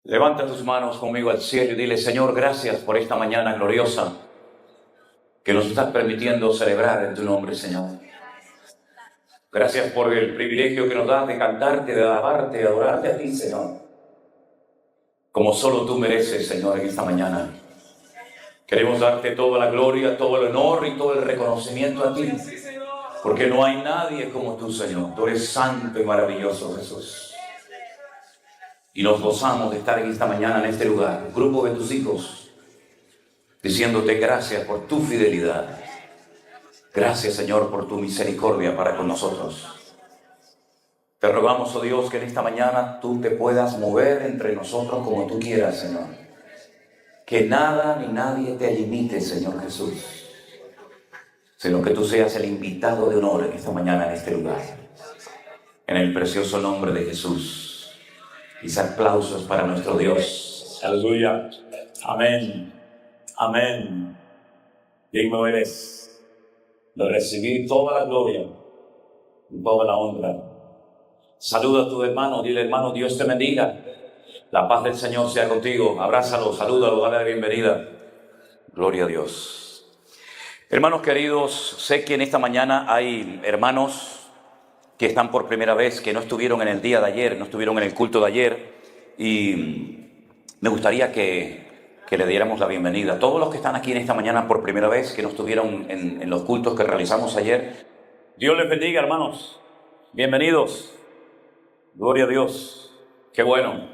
Levanta tus manos conmigo al cielo y dile: Señor, gracias por esta mañana gloriosa que nos estás permitiendo celebrar en tu nombre, Señor. Gracias por el privilegio que nos das de cantarte, de alabarte, de adorarte a ti, Señor, como solo tú mereces, Señor, en esta mañana. Queremos darte toda la gloria, todo el honor y todo el reconocimiento a ti, porque no hay nadie como tú, Señor. Tú eres santo y maravilloso, Jesús. Y nos gozamos de estar en esta mañana en este lugar, un grupo de tus hijos, diciéndote gracias por tu fidelidad. Gracias, Señor, por tu misericordia para con nosotros. Te rogamos, oh Dios, que en esta mañana tú te puedas mover entre nosotros como tú quieras, Señor. Que nada ni nadie te limite, Señor Jesús, sino que tú seas el invitado de honor en esta mañana en este lugar. En el precioso nombre de Jesús. Y aplausos para nuestro Dios. Aleluya. Amén. Amén. Digno eres de recibir toda la gloria y toda la honra. Saluda a tu hermano. Dile: hermano, Dios te bendiga. La paz del Señor sea contigo. Abrázalo, salúdalo, dale la bienvenida. Gloria a Dios. Hermanos queridos, sé que en esta mañana hay hermanos que están por primera vez, que no estuvieron en el día de ayer, no estuvieron en el culto de ayer, y me gustaría que le diéramos la bienvenida. Todos los que están aquí en esta mañana por primera vez, que no estuvieron en los cultos que realizamos ayer, Dios les bendiga, hermanos. Bienvenidos. Gloria a Dios. Qué bueno.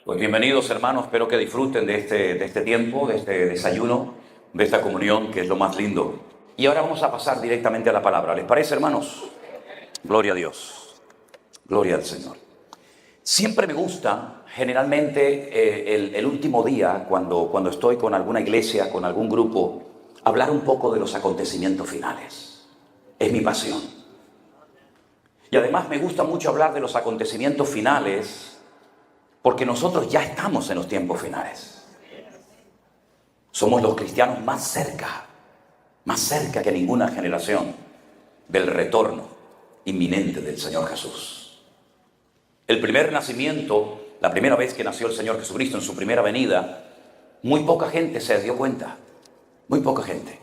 Pues bienvenidos, hermanos. Espero que disfruten de este tiempo, de este desayuno, de esta comunión, que es lo más lindo. Y ahora vamos a pasar directamente a la palabra. ¿Les parece, hermanos? Gloria a Dios, gloria al Señor. Siempre me gusta, generalmente, el último día, cuando estoy con alguna iglesia, con algún grupo, hablar un poco de los acontecimientos finales. Es mi pasión. Y además me gusta mucho hablar de los acontecimientos finales, porque nosotros ya estamos en los tiempos finales. Somos los cristianos más cerca que ninguna generación del retorno inminente del Señor Jesús. El primer nacimiento, la primera vez que nació el Señor Jesucristo en su primera venida, muy poca gente se dio cuenta, muy poca gente.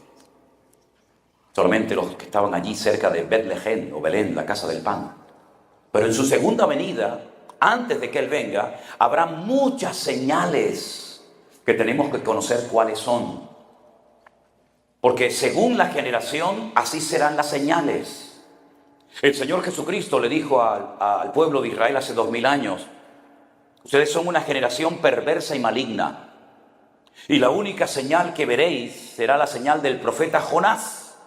Solamente los que estaban allí cerca de Betlehem o Belén, la casa del pan. Pero en su segunda venida, antes de que Él venga, habrá muchas señales que tenemos que conocer cuáles son. Porque según la generación, así serán las señales. El Señor Jesucristo le dijo al pueblo de Israel hace 2000 años: ustedes son una generación perversa y maligna, y la única señal que veréis será la señal del profeta Jonás.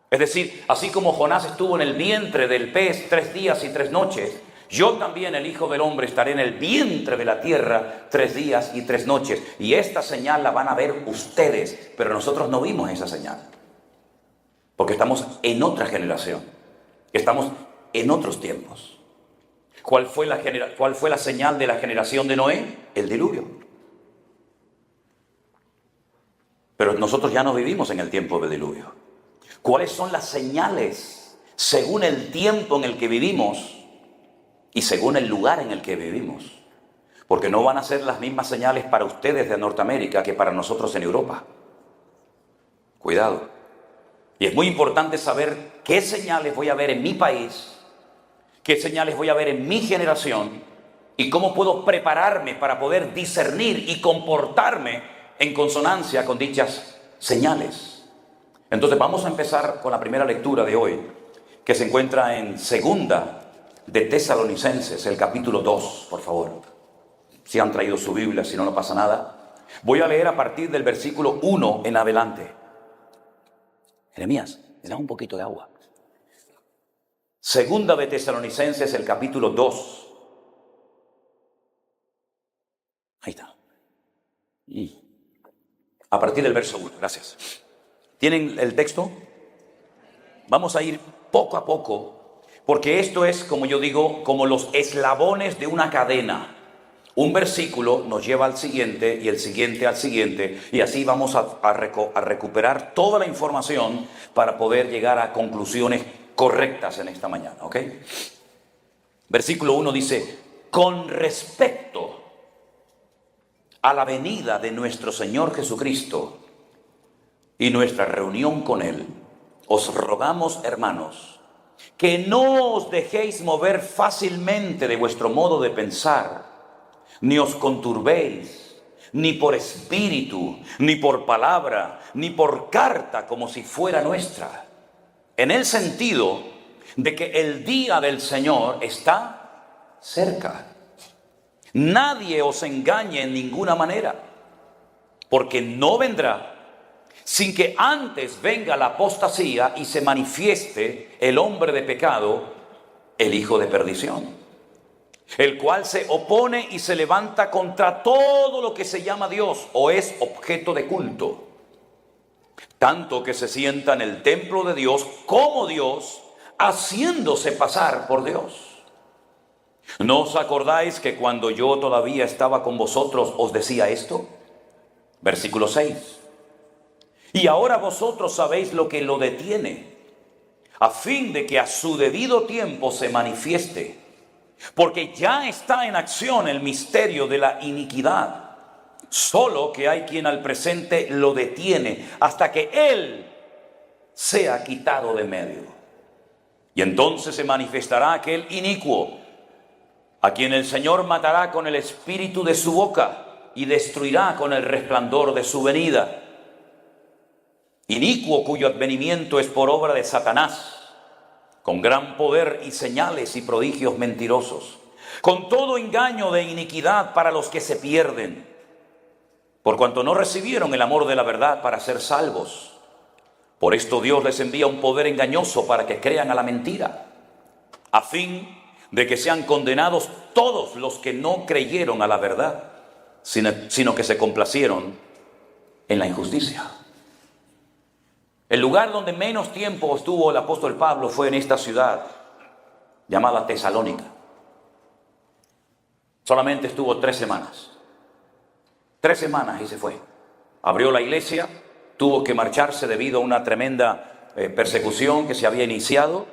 Es decir, así como Jonás estuvo en el vientre del pez 3 días y 3 noches, yo también, el Hijo del Hombre, estaré en el vientre de la tierra 3 días y 3 noches. Y esta señal la van a ver ustedes, pero nosotros no vimos esa señal, porque estamos en otra generación. Estamos en otros tiempos. ¿Cuál fue la señal de la generación de Noé? El diluvio. Pero nosotros ya no vivimos en el tiempo del diluvio. ¿Cuáles son las señales según el tiempo en el que vivimos y según el lugar en el que vivimos? Porque no van a ser las mismas señales para ustedes de Norteamérica que para nosotros en Europa. Cuidado. Y es muy importante saber qué señales voy a ver en mi país, qué señales voy a ver en mi generación y cómo puedo prepararme para poder discernir y comportarme en consonancia con dichas señales. Entonces vamos a empezar con la primera lectura de hoy, que se encuentra en Segunda de Tesalonicenses, el capítulo 2, por favor. Si han traído su Biblia, si no, no pasa nada. Voy a leer a partir del versículo 1 en adelante. Jeremías, ¿me das un poquito de agua? Segunda de Tesalonicenses, el capítulo 2. Ahí está. A partir del verso 1, gracias. ¿Tienen el texto? Vamos a ir poco a poco, porque esto es, como yo digo, como los eslabones de una cadena. Un versículo nos lleva al siguiente y el siguiente al siguiente, y así vamos a recuperar toda la información para poder llegar a conclusiones correctas en esta mañana, ¿ok? Versículo 1 dice: con respecto a la venida de nuestro Señor Jesucristo y nuestra reunión con Él, os rogamos, hermanos, que no os dejéis mover fácilmente de vuestro modo de pensar, ni os conturbéis, ni por espíritu, ni por palabra, ni por carta como si fuera nuestra, en el sentido de que el día del Señor está cerca. Nadie os engañe en ninguna manera, porque no vendrá sin que antes venga la apostasía y se manifieste el hombre de pecado, el hijo de perdición, el cual se opone y se levanta contra todo lo que se llama Dios o es objeto de culto, tanto que se sienta en el templo de Dios como Dios, haciéndose pasar por Dios. ¿No os acordáis que cuando yo todavía estaba con vosotros os decía esto? Versículo 6. Y ahora vosotros sabéis lo que lo detiene, a fin de que a su debido tiempo se manifieste, porque ya está en acción el misterio de la iniquidad, solo que hay quien al presente lo detiene hasta que Él sea quitado de medio. Y entonces se manifestará aquel inicuo, a quien el Señor matará con el espíritu de su boca y destruirá con el resplandor de su venida. Inicuo cuyo advenimiento es por obra de Satanás, con gran poder y señales y prodigios mentirosos, con todo engaño de iniquidad para los que se pierden, por cuanto no recibieron el amor de la verdad para ser salvos. Por esto Dios les envía un poder engañoso para que crean a la mentira, a fin de que sean condenados todos los que no creyeron a la verdad, sino que se complacieron en la injusticia. El lugar donde menos tiempo estuvo el apóstol Pablo fue en esta ciudad llamada Tesalónica. Solamente estuvo 3 semanas. 3 semanas y se fue. Abrió la iglesia, tuvo que marcharse debido a una tremenda persecución que se había iniciado.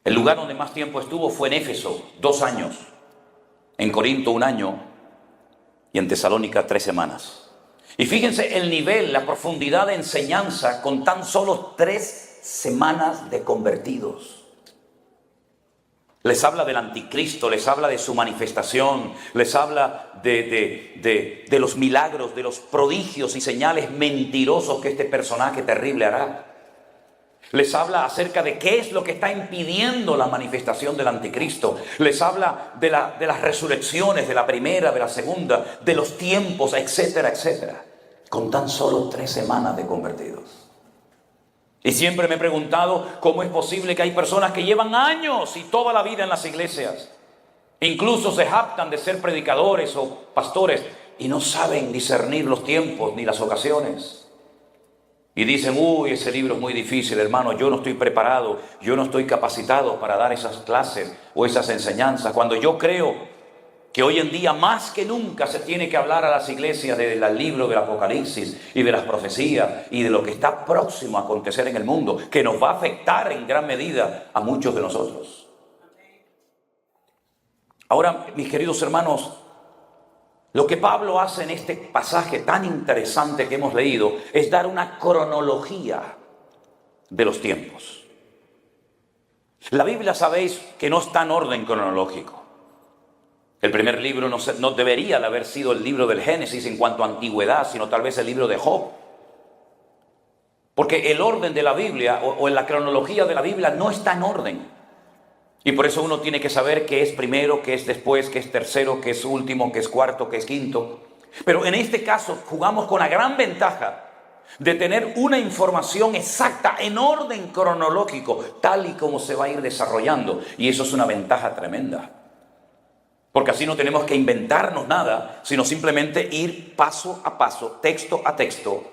El lugar donde más tiempo estuvo fue en Éfeso, 2 años, en Corinto 1 año y en Tesalónica 3 semanas. Y fíjense el nivel, la profundidad de enseñanza con tan solo 3 semanas de convertidos. Les habla del anticristo, les habla de su manifestación, les habla de los milagros, de los prodigios y señales mentirosos que este personaje terrible hará. Les habla acerca de qué es lo que está impidiendo la manifestación del anticristo. Les habla de las resurrecciones, de la primera, de la segunda, de los tiempos, etcétera, etcétera. Con tan solo 3 semanas de convertidos. Y siempre me he preguntado cómo es posible que hay personas que llevan años y toda la vida en las iglesias. Incluso se jactan de ser predicadores o pastores y no saben discernir los tiempos ni las ocasiones. Y dicen, uy, ese libro es muy difícil, hermano, yo no estoy preparado, yo no estoy capacitado para dar esas clases o esas enseñanzas. Cuando yo creo que hoy en día más que nunca se tiene que hablar a las iglesias del libro del Apocalipsis y de las profecías y de lo que está próximo a acontecer en el mundo, que nos va a afectar en gran medida a muchos de nosotros. Ahora, mis queridos hermanos, lo que Pablo hace en este pasaje tan interesante que hemos leído es dar una cronología de los tiempos. La Biblia, sabéis que no está en orden cronológico. El primer libro no debería de haber sido el libro del Génesis en cuanto a antigüedad, sino tal vez el libro de Job. Porque el orden de la Biblia o en la cronología de la Biblia no está en orden. Y por eso uno tiene que saber qué es primero, qué es después, qué es tercero, qué es último, qué es cuarto, qué es quinto. Pero en este caso jugamos con la gran ventaja de tener una información exacta en orden cronológico, tal y como se va a ir desarrollando. Y eso es una ventaja tremenda. Porque así no tenemos que inventarnos nada, sino simplemente ir paso a paso, texto a texto,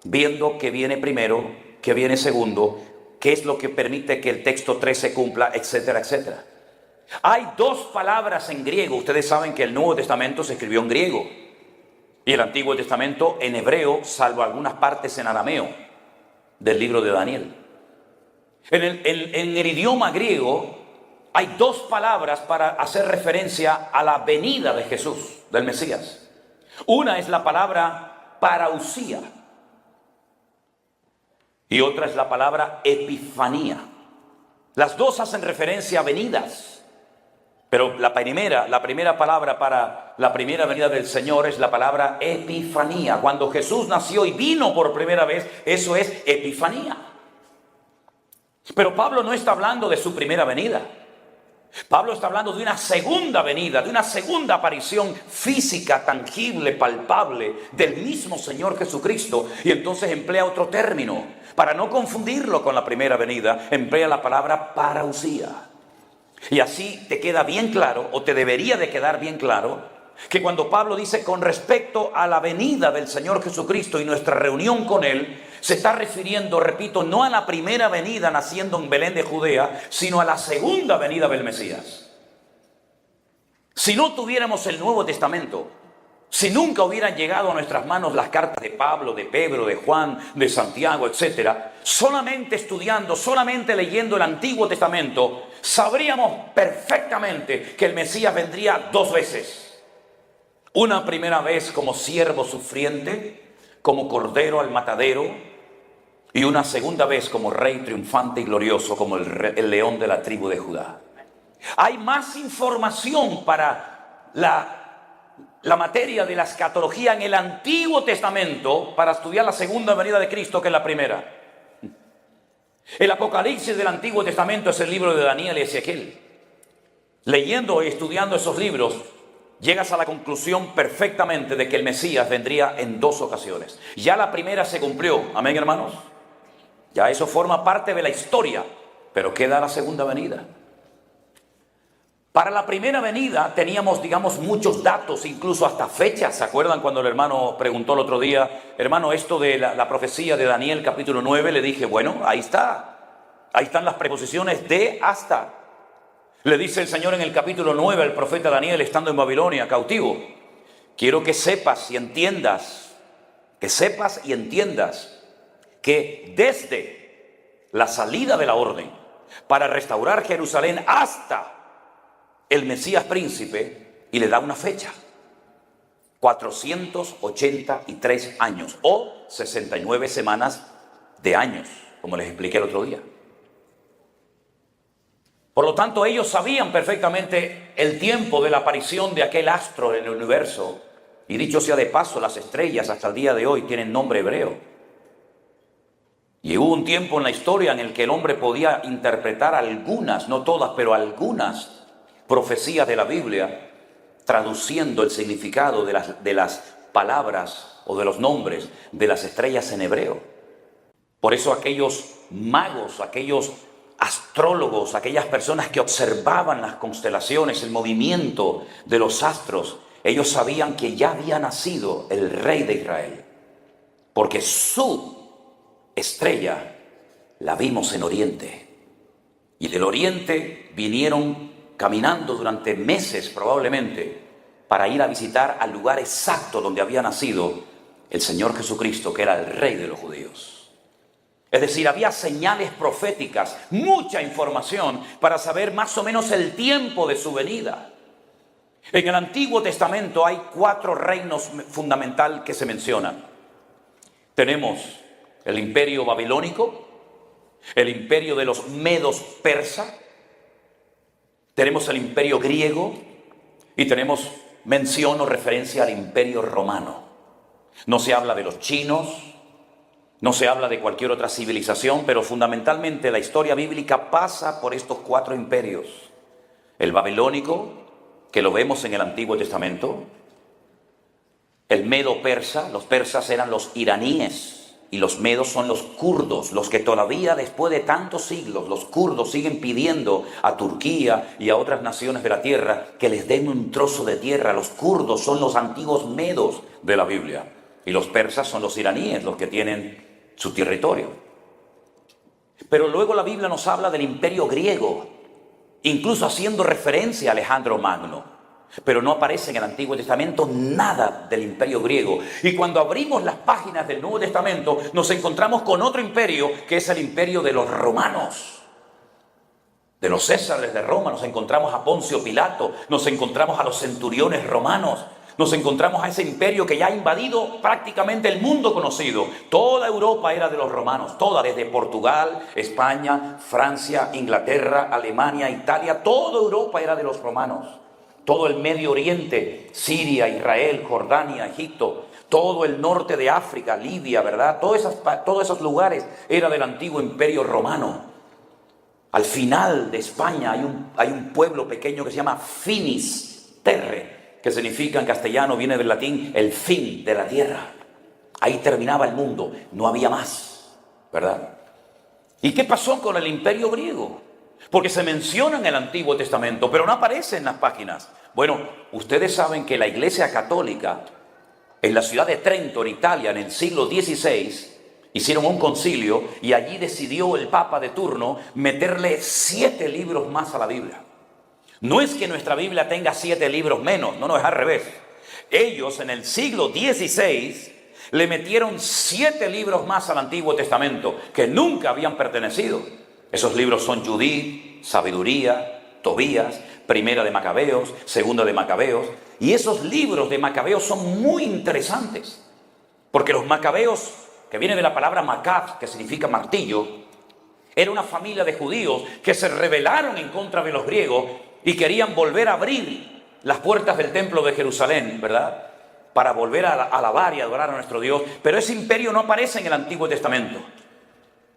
viendo qué viene primero, qué viene segundo, qué es lo que permite que el texto 3 se cumpla, etcétera, etcétera. Hay 2 palabras en griego. Ustedes saben que el Nuevo Testamento se escribió en griego y el Antiguo Testamento en hebreo, salvo algunas partes en arameo del libro de Daniel. En el idioma griego hay dos palabras para hacer referencia a la venida de Jesús, del Mesías. Una es la palabra parousia y otra es la palabra epifanía. Las dos hacen referencia a venidas. Pero la primera palabra para la primera venida del Señor es la palabra epifanía. Cuando Jesús nació y vino por primera vez, eso es epifanía. Pero Pablo no está hablando de su primera venida. Pablo está hablando de una segunda venida, de una segunda aparición física, tangible, palpable del mismo Señor Jesucristo. Y entonces emplea otro término. Para no confundirlo con la primera venida, emplea la palabra parousia. Y así te queda bien claro, o te debería de quedar bien claro, que cuando Pablo dice con respecto a la venida del Señor Jesucristo y nuestra reunión con Él, se está refiriendo, repito, no a la primera venida naciendo en Belén de Judea, sino a la segunda venida del Mesías. Si no tuviéramos el Nuevo Testamento, si nunca hubieran llegado a nuestras manos las cartas de Pablo, de Pedro, de Juan, de Santiago, etc., solamente estudiando, solamente leyendo el Antiguo Testamento, sabríamos perfectamente que el Mesías vendría dos veces. Una primera vez como siervo sufriente, como cordero al matadero, y una segunda vez como rey triunfante y glorioso, como el león de la tribu de Judá. Hay más información para la materia de la escatología en el Antiguo Testamento para estudiar la segunda venida de Cristo que en la primera. El Apocalipsis del Antiguo Testamento es el libro de Daniel y Ezequiel. Leyendo y estudiando esos libros, llegas a la conclusión perfectamente de que el Mesías vendría en dos ocasiones. Ya la primera se cumplió, amén, hermanos. Ya eso forma parte de la historia, pero queda la segunda venida. Para la primera venida teníamos, muchos datos, incluso hasta fechas. ¿Se acuerdan cuando el hermano preguntó el otro día, hermano, esto de la profecía de Daniel capítulo 9? Le dije, bueno, ahí está. Ahí están las preposiciones de hasta. Le dice el Señor en el capítulo 9 al profeta Daniel, estando en Babilonia, cautivo. Quiero que sepas y entiendas, que desde la salida de la orden para restaurar Jerusalén hasta el Mesías príncipe, y le da una fecha, 483 años o 69 semanas de años, como les expliqué el otro día. Por lo tanto, ellos sabían perfectamente el tiempo de la aparición de aquel astro en el universo. Y dicho sea de paso, las estrellas hasta el día de hoy tienen nombre hebreo. Y hubo un tiempo en la historia en el que el hombre podía interpretar algunas, no todas, pero algunas profecías de la Biblia, traduciendo el significado de las palabras o de los nombres de las estrellas en hebreo. Por eso aquellos magos, aquellos astrólogos, aquellas personas que observaban las constelaciones, el movimiento de los astros, ellos sabían que ya había nacido el rey de Israel, porque su estrella la vimos en Oriente, y del Oriente vinieron caminando durante meses probablemente para ir a visitar al lugar exacto donde había nacido el Señor Jesucristo, que era el Rey de los judíos. Es decir, había señales proféticas, mucha información para saber más o menos el tiempo de su venida. En el Antiguo Testamento hay 4 reinos fundamentales que se mencionan. Tenemos el imperio babilónico, el imperio de los medos persas, tenemos el imperio griego y tenemos mención o referencia al imperio romano. No se habla de los chinos, no se habla de cualquier otra civilización, pero fundamentalmente la historia bíblica pasa por estos 4 imperios. El babilónico, que lo vemos en el Antiguo Testamento, el medo persa, los persas eran los iraníes, y los medos son los kurdos, los que todavía después de tantos siglos, los kurdos siguen pidiendo a Turquía y a otras naciones de la tierra que les den un trozo de tierra. Los kurdos son los antiguos medos de la Biblia y los persas son los iraníes, los que tienen su territorio. Pero luego la Biblia nos habla del imperio griego, incluso haciendo referencia a Alejandro Magno. Pero no aparece en el Antiguo Testamento nada del imperio griego. Y cuando abrimos las páginas del Nuevo Testamento, nos encontramos con otro imperio, que es el imperio de los romanos. de los Césares de Roma, nos encontramos a Poncio Pilato, nos encontramos a los centuriones romanos, nos encontramos a ese imperio que ya ha invadido prácticamente el mundo conocido. Toda Europa era de los romanos, toda, desde Portugal, España, Francia, Inglaterra, Alemania, Italia, toda Europa era de los romanos. Todo el Medio Oriente, Siria, Israel, Jordania, Egipto, todo el norte de África, Libia, ¿verdad? Todos esos lugares era del antiguo imperio romano. Al final de España hay un pueblo pequeño que se llama Finis Terre, que significa en castellano, viene del latín, el fin de la tierra. Ahí terminaba el mundo, no había más, ¿verdad? ¿Y qué pasó con el imperio griego? Porque se menciona en el Antiguo Testamento, pero no aparece en las páginas. Bueno, ustedes saben que la Iglesia Católica, en la ciudad de Trento, en Italia, en el siglo XVI, hicieron un concilio y allí decidió el Papa de turno meterle 7 libros más a la Biblia. No es que nuestra Biblia tenga 7 libros menos, no, es al revés. Ellos en el siglo XVI le metieron 7 libros más al Antiguo Testamento que nunca habían pertenecido. Esos libros son Judith, Sabiduría, Tobías, Primera de Macabeos, Segunda de Macabeos. Y esos libros de Macabeos son muy interesantes, porque los Macabeos, que viene de la palabra Macab, que significa martillo, era una familia de judíos que se rebelaron en contra de los griegos y querían volver a abrir las puertas del templo de Jerusalén, ¿verdad? Para volver a alabar y adorar a nuestro Dios. Pero ese imperio no aparece en el Antiguo Testamento.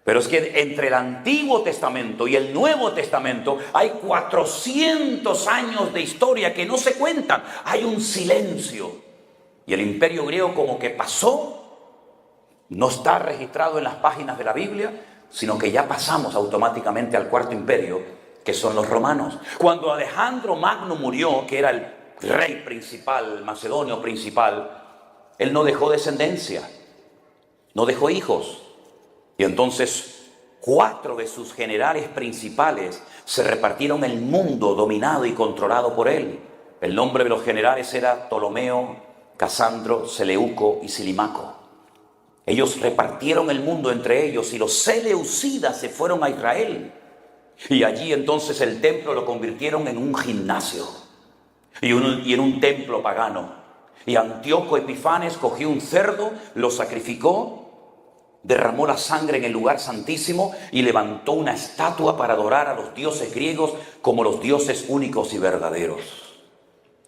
Pero es que entre el Antiguo Testamento y el Nuevo Testamento hay 400 años de historia que no se cuentan. Hay un silencio. Y el imperio griego como que pasó, no está registrado en las páginas de la Biblia, sino que ya pasamos automáticamente al cuarto imperio, que son los romanos. Cuando Alejandro Magno murió, que era el rey principal, el macedonio principal, él no dejó descendencia, no dejó hijos. Y entonces 4 de sus generales principales se repartieron el mundo dominado y controlado por él. El nombre de los generales era Ptolomeo, Casandro, Seleuco y Silimaco. Ellos repartieron el mundo entre ellos y los seleucidas se fueron a Israel. Y allí entonces el templo lo convirtieron en un gimnasio y en un templo pagano. Y Antíoco Epifanes cogió un cerdo, lo sacrificó, derramó la sangre en el lugar santísimo y levantó una estatua para adorar a los dioses griegos como los dioses únicos y verdaderos.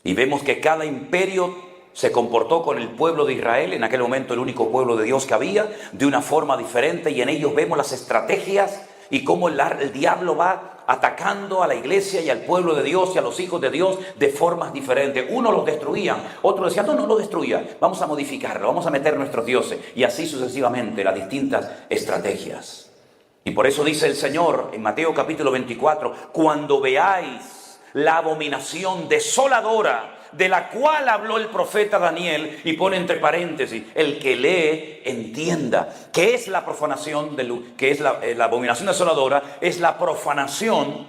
Y vemos que cada imperio se comportó con el pueblo de Israel, en aquel momento el único pueblo de Dios que había, de una forma diferente, y en ellos vemos las estrategias y cómo el diablo va atacando a la iglesia y al pueblo de Dios y a los hijos de Dios de formas diferentes. Unos los destruían, otros decían, no lo destruya, vamos a modificarlo, vamos a meter nuestros dioses, y así sucesivamente las distintas estrategias. Y por eso dice el Señor en Mateo capítulo 24, cuando veáis la abominación desoladora de la cual habló el profeta Daniel, y pone entre paréntesis, el que lee entienda. ¿Qué es la profanación? ¿Qué es la abominación desoladora? Es la profanación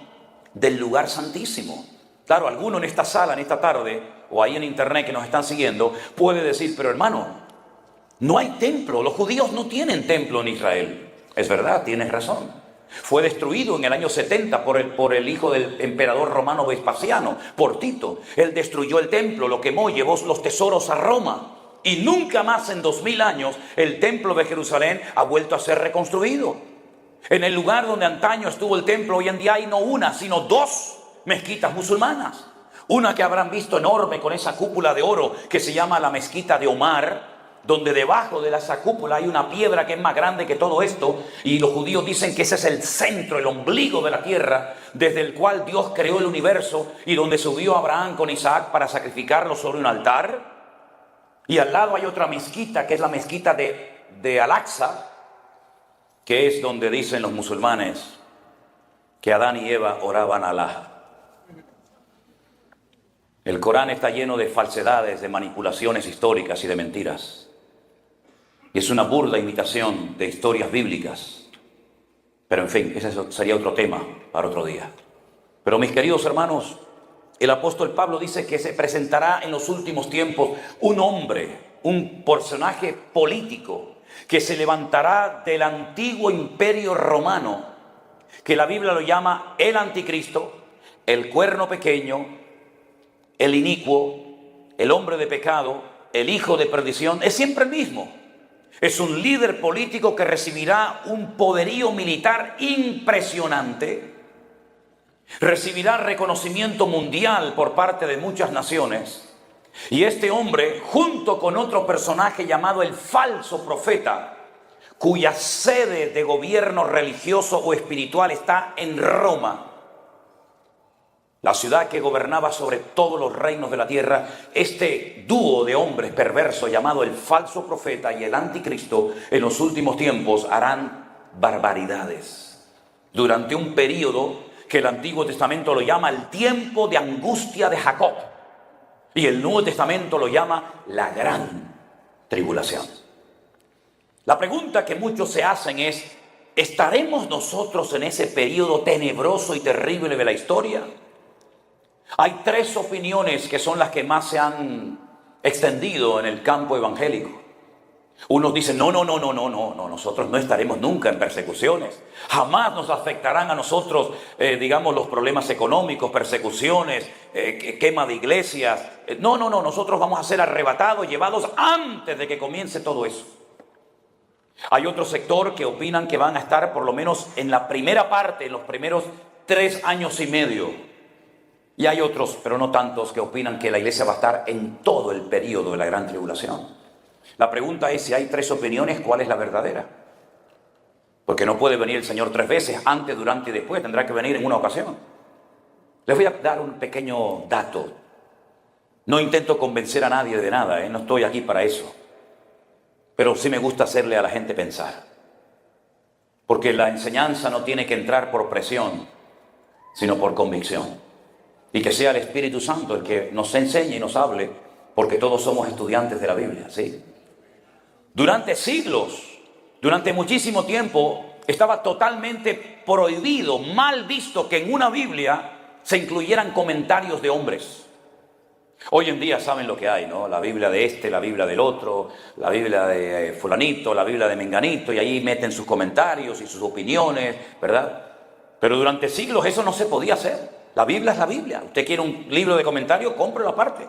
del lugar santísimo. Claro, alguno en esta sala, en esta tarde, o ahí en internet que nos están siguiendo, puede decir, pero hermano, no hay templo, los judíos no tienen templo en Israel. Es verdad, tienes razón. Fue destruido en el año 70 por el hijo del emperador romano Vespasiano, por Tito. Él destruyó el templo, lo quemó, llevó los tesoros a Roma. Y nunca más en 2000 años el templo de Jerusalén ha vuelto a ser reconstruido. En el lugar donde antaño estuvo el templo, hoy en día hay no una, sino 2 mezquitas musulmanas. Una que habrán visto enorme con esa cúpula de oro que se llama la mezquita de Omar, donde debajo de esa cúpula hay una piedra que es más grande que todo esto, y los judíos dicen que ese es el centro, el ombligo de la tierra, desde el cual Dios creó el universo, y donde subió Abraham con Isaac para sacrificarlo sobre un altar. Y al lado hay otra mezquita, que es la mezquita de Al-Aqsa, que es donde dicen los musulmanes que Adán y Eva oraban a Alá. El Corán está lleno de falsedades, de manipulaciones históricas y de mentiras. Y es una burda imitación de historias bíblicas. Pero en fin, ese sería otro tema para otro día. Pero mis queridos hermanos, el apóstol Pablo dice que se presentará en los últimos tiempos un hombre, un personaje político, que se levantará del antiguo imperio romano que la Biblia lo llama el anticristo, el cuerno pequeño, el inicuo, el hombre de pecado, el hijo de perdición, es siempre el mismo. Es un líder político que recibirá un poderío militar impresionante, recibirá reconocimiento mundial por parte de muchas naciones. Y este hombre, junto con otro personaje llamado el falso profeta, cuya sede de gobierno religioso o espiritual está en Roma, la ciudad que gobernaba sobre todos los reinos de la tierra, este dúo de hombres perversos llamado el falso profeta y el anticristo, en los últimos tiempos harán barbaridades durante un periodo que el Antiguo Testamento lo llama el tiempo de angustia de Jacob y el Nuevo Testamento lo llama la gran tribulación. La pregunta que muchos se hacen es: ¿estaremos nosotros en ese periodo tenebroso y terrible de la historia? Hay tres opiniones que son las que más se han extendido en el campo evangélico. Unos dicen, no, nosotros no estaremos nunca en persecuciones. Jamás nos afectarán a nosotros, los problemas económicos, persecuciones, quema de iglesias. No, nosotros vamos a ser arrebatados, llevados antes de que comience todo eso. Hay otro sector que opinan que van a estar por lo menos en la primera parte, en los primeros 3 años y medio. Y hay otros, pero no tantos, que opinan que la iglesia va a estar en todo el periodo de la gran tribulación. La pregunta es, si hay 3 opiniones, ¿cuál es la verdadera? Porque no puede venir el Señor 3 veces, antes, durante y después, tendrá que venir en una ocasión. Les voy a dar un pequeño dato. No intento convencer a nadie de nada, no estoy aquí para eso. Pero sí me gusta hacerle a la gente pensar. Porque la enseñanza no tiene que entrar por presión, sino por convicción. Y que sea el Espíritu Santo el que nos enseñe y nos hable, porque todos somos estudiantes de la Biblia, ¿sí? Durante siglos, durante muchísimo tiempo, estaba totalmente prohibido, mal visto que en una Biblia se incluyeran comentarios de hombres. Hoy en día saben lo que hay, ¿no? La Biblia de este, la Biblia del otro, la Biblia de fulanito, la Biblia de menganito, y ahí meten sus comentarios y sus opiniones, ¿verdad? Pero durante siglos eso no se podía hacer. La Biblia es la Biblia. Usted quiere un libro de comentarios, cómprelo aparte.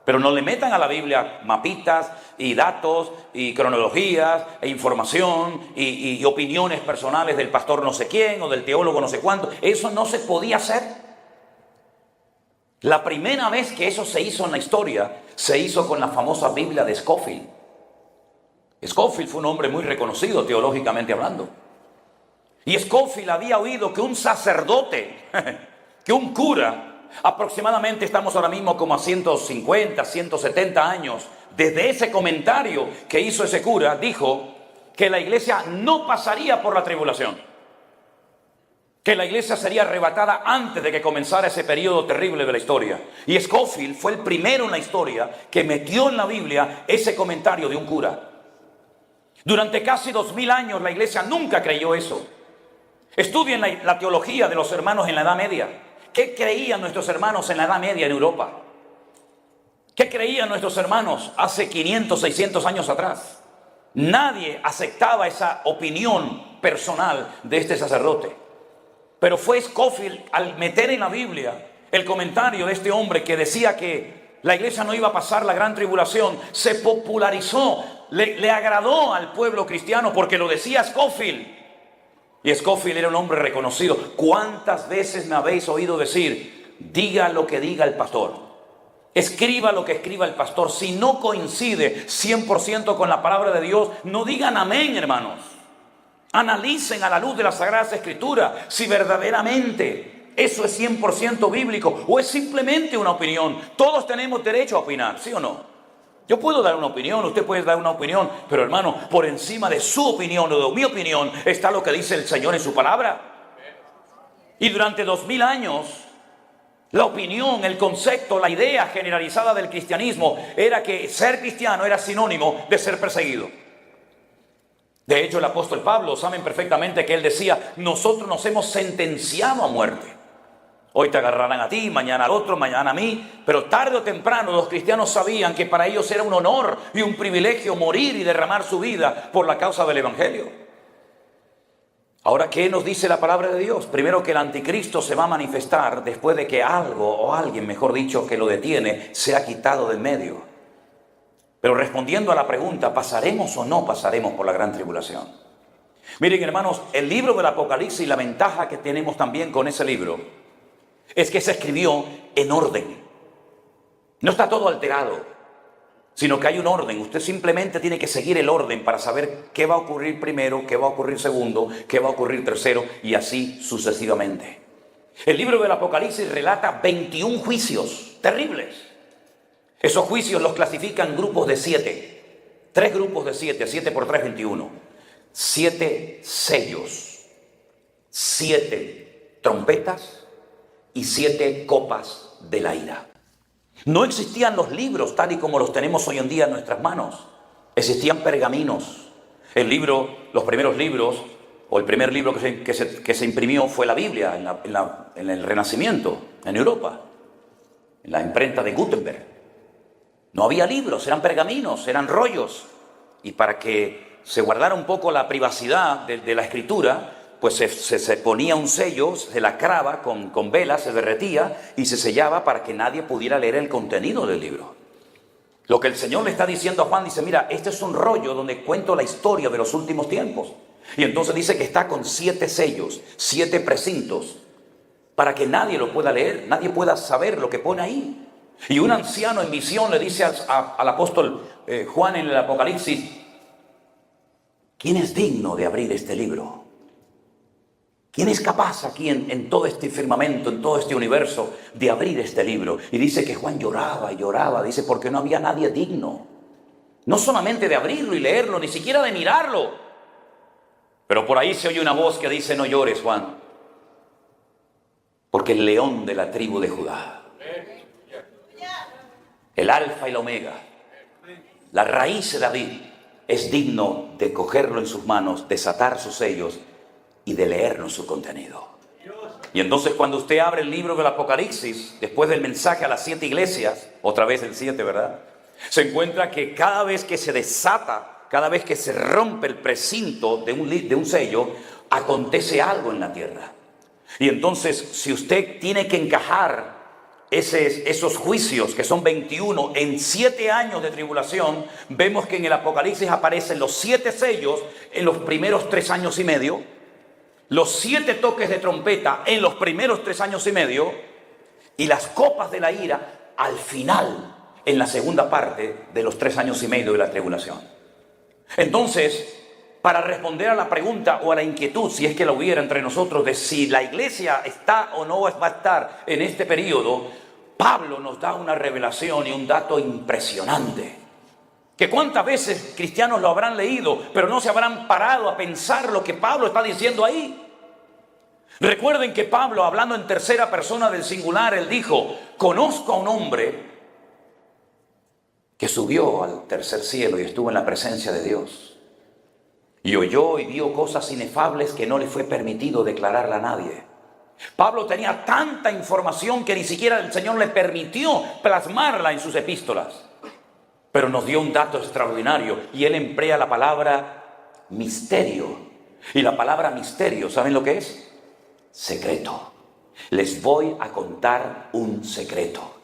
Pero no le metan a la Biblia mapitas y datos y cronologías e información y opiniones personales del pastor no sé quién o del teólogo no sé cuánto. Eso no se podía hacer. La primera vez que eso se hizo en la historia, se hizo con la famosa Biblia de Scofield. Scofield fue un hombre muy reconocido teológicamente hablando. Y Scofield había oído que un sacerdote, que un cura, aproximadamente estamos ahora mismo como a 150, 170 años, desde ese comentario que hizo ese cura, dijo que la iglesia no pasaría por la tribulación, que la iglesia sería arrebatada antes de que comenzara ese periodo terrible de la historia. Y Scofield fue el primero en la historia que metió en la Biblia ese comentario de un cura. Durante casi 2000 años la iglesia nunca creyó eso. Estudien la teología de los hermanos en la Edad Media. ¿Qué creían nuestros hermanos en la Edad Media en Europa? ¿Qué creían nuestros hermanos hace 500, 600 años atrás? Nadie aceptaba esa opinión personal de este sacerdote. Pero fue Scofield, al meter en la Biblia el comentario de este hombre que decía que la iglesia no iba a pasar la gran tribulación, se popularizó, le agradó al pueblo cristiano porque lo decía Scofield. Y Scofield era un hombre reconocido. ¿Cuántas veces me habéis oído decir, diga lo que diga el pastor? Escriba lo que escriba el pastor. Si no coincide 100% con la palabra de Dios, no digan amén, hermanos. Analicen a la luz de las Sagradas Escrituras si verdaderamente eso es 100% bíblico o es simplemente una opinión. Todos tenemos derecho a opinar, ¿sí o no? Yo puedo dar una opinión, usted puede dar una opinión, pero hermano, por encima de su opinión o de mi opinión está lo que dice el Señor en su palabra. Y durante 2000 años, la opinión, el concepto, la idea generalizada del cristianismo era que ser cristiano era sinónimo de ser perseguido. De hecho, el apóstol Pablo, saben perfectamente que él decía, nosotros nos hemos sentenciado a muerte. Hoy te agarrarán a ti, mañana al otro, mañana a mí. Pero tarde o temprano los cristianos sabían que para ellos era un honor y un privilegio morir y derramar su vida por la causa del Evangelio. Ahora, ¿qué nos dice la palabra de Dios? Primero, que el anticristo se va a manifestar después de que algo o alguien, mejor dicho, que lo detiene, se ha quitado de en medio. Pero respondiendo a la pregunta, ¿pasaremos o no pasaremos por la gran tribulación? Miren, hermanos, el libro del Apocalipsis, la ventaja que tenemos también con ese libro es que se escribió en orden. No está todo alterado, sino que hay un orden. Usted simplemente tiene que seguir el orden para saber qué va a ocurrir primero, qué va a ocurrir segundo, qué va a ocurrir tercero, y así sucesivamente. El libro del Apocalipsis relata 21 juicios terribles. Esos juicios los clasifican en grupos de 7. 3 grupos de 7, 7 por 3, 21. 7 sellos, 7 trompetas y 7 copas de la ira. No existían los libros tal y como los tenemos hoy en día en nuestras manos. Existían pergaminos. Los primeros libros, o el primer libro que se imprimió fue la Biblia en el Renacimiento, en Europa, en la imprenta de Gutenberg. No había libros, eran pergaminos, eran rollos. Y para que se guardara un poco la privacidad de la escritura, pues se ponía un sello, se lacraba con velas, se derretía y se sellaba para que nadie pudiera leer el contenido del libro. Lo que el Señor le está diciendo a Juan, dice, mira, este es un rollo donde cuento la historia de los últimos tiempos. Y entonces dice que está con 7 sellos, 7 precintos, para que nadie lo pueda leer, nadie pueda saber lo que pone ahí. Y un anciano en visión le dice al apóstol Juan en el Apocalipsis, ¿quién es digno de abrir este libro? ¿Quién es capaz aquí en todo este firmamento, en todo este universo, de abrir este libro? Y dice que Juan lloraba y lloraba, dice, porque no había nadie digno. No solamente de abrirlo y leerlo, ni siquiera de mirarlo. Pero por ahí se oye una voz que dice, no llores, Juan, porque el león de la tribu de Judá, el alfa y la omega, la raíz de David, es digno de cogerlo en sus manos, desatar sus sellos y de leernos su contenido. Y entonces cuando usted abre el libro del Apocalipsis, después del mensaje a las 7 iglesias, otra vez el 7, ¿verdad? Se encuentra que cada vez que se desata, cada vez que se rompe el precinto de un sello, acontece algo en la tierra. Y entonces, si usted tiene que encajar esos juicios, que son 21, en 7 años de tribulación, vemos que en el Apocalipsis aparecen los 7 sellos en los primeros 3 años y medio, los 7 toques de trompeta en los primeros 3 años y medio, y las copas de la ira al final, en la segunda parte de los 3 años y medio de la tribulación. Entonces, para responder a la pregunta o a la inquietud, si es que la hubiera entre nosotros, de si la iglesia está o no va a estar en este periodo, Pablo nos da una revelación y un dato impresionante. Que cuántas veces cristianos lo habrán leído, pero no se habrán parado a pensar lo que Pablo está diciendo ahí. Recuerden que Pablo, hablando en tercera persona del singular, él dijo, conozco a un hombre que subió al tercer cielo y estuvo en la presencia de Dios. Y oyó y vio cosas inefables que no le fue permitido declararla a nadie. Pablo tenía tanta información que ni siquiera el Señor le permitió plasmarla en sus epístolas. Pero nos dio un dato extraordinario y él emplea la palabra misterio. Y la palabra misterio, ¿saben lo que es? Secreto. Les voy a contar un secreto.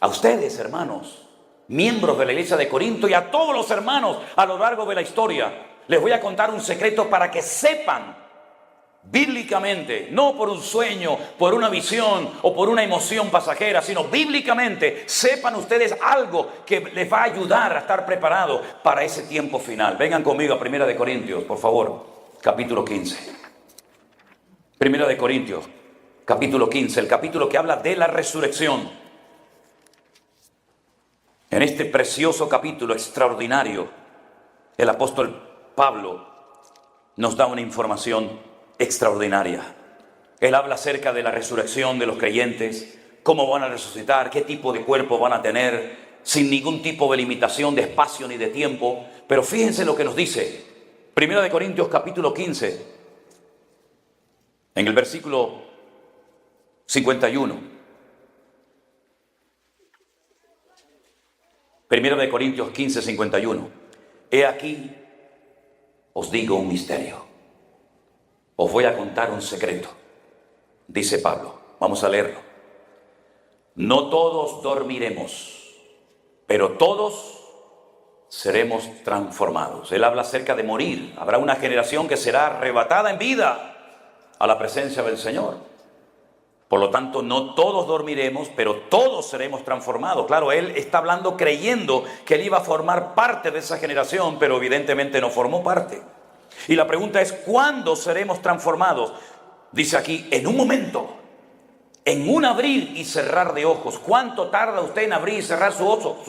A ustedes, hermanos, miembros de la iglesia de Corinto, y a todos los hermanos a lo largo de la historia, les voy a contar un secreto para que sepan bíblicamente, no por un sueño, por una visión o por una emoción pasajera, sino bíblicamente, sepan ustedes algo que les va a ayudar a estar preparados para ese tiempo final. Vengan conmigo a 1 Corintios, por favor, capítulo 15. 1 Corintios, capítulo 15, el capítulo que habla de la resurrección. En este precioso capítulo extraordinario, el apóstol Pablo nos da una información extraordinaria. Él habla acerca de la resurrección de los creyentes, cómo van a resucitar, qué tipo de cuerpo van a tener, sin ningún tipo de limitación de espacio ni de tiempo. Pero fíjense lo que nos dice 1 Corintios capítulo 15, en el versículo 51. 1 Corintios 15, 51. He aquí, os digo un misterio. Os voy a contar un secreto, dice Pablo. Vamos a leerlo. No todos dormiremos, pero todos seremos transformados. Él habla acerca de morir. Habrá una generación que será arrebatada en vida a la presencia del Señor. Por lo tanto, no todos dormiremos, pero todos seremos transformados. Claro, él está hablando creyendo que él iba a formar parte de esa generación, pero evidentemente no formó parte. Y la pregunta es, ¿cuándo seremos transformados? Dice aquí, en un momento, en un abrir y cerrar de ojos. ¿Cuánto tarda usted en abrir y cerrar sus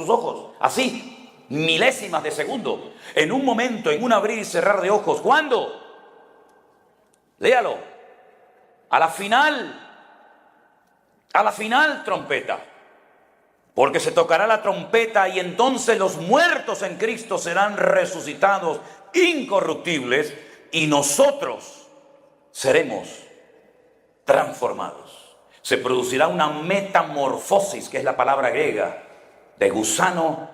ojos? Así, milésimas de segundo. En un momento, en un abrir y cerrar de ojos. ¿Cuándo? Léalo. A la final trompeta. Porque se tocará la trompeta y entonces los muertos en Cristo serán resucitados incorruptibles y nosotros seremos transformados. Se producirá una metamorfosis, que es la palabra griega, de gusano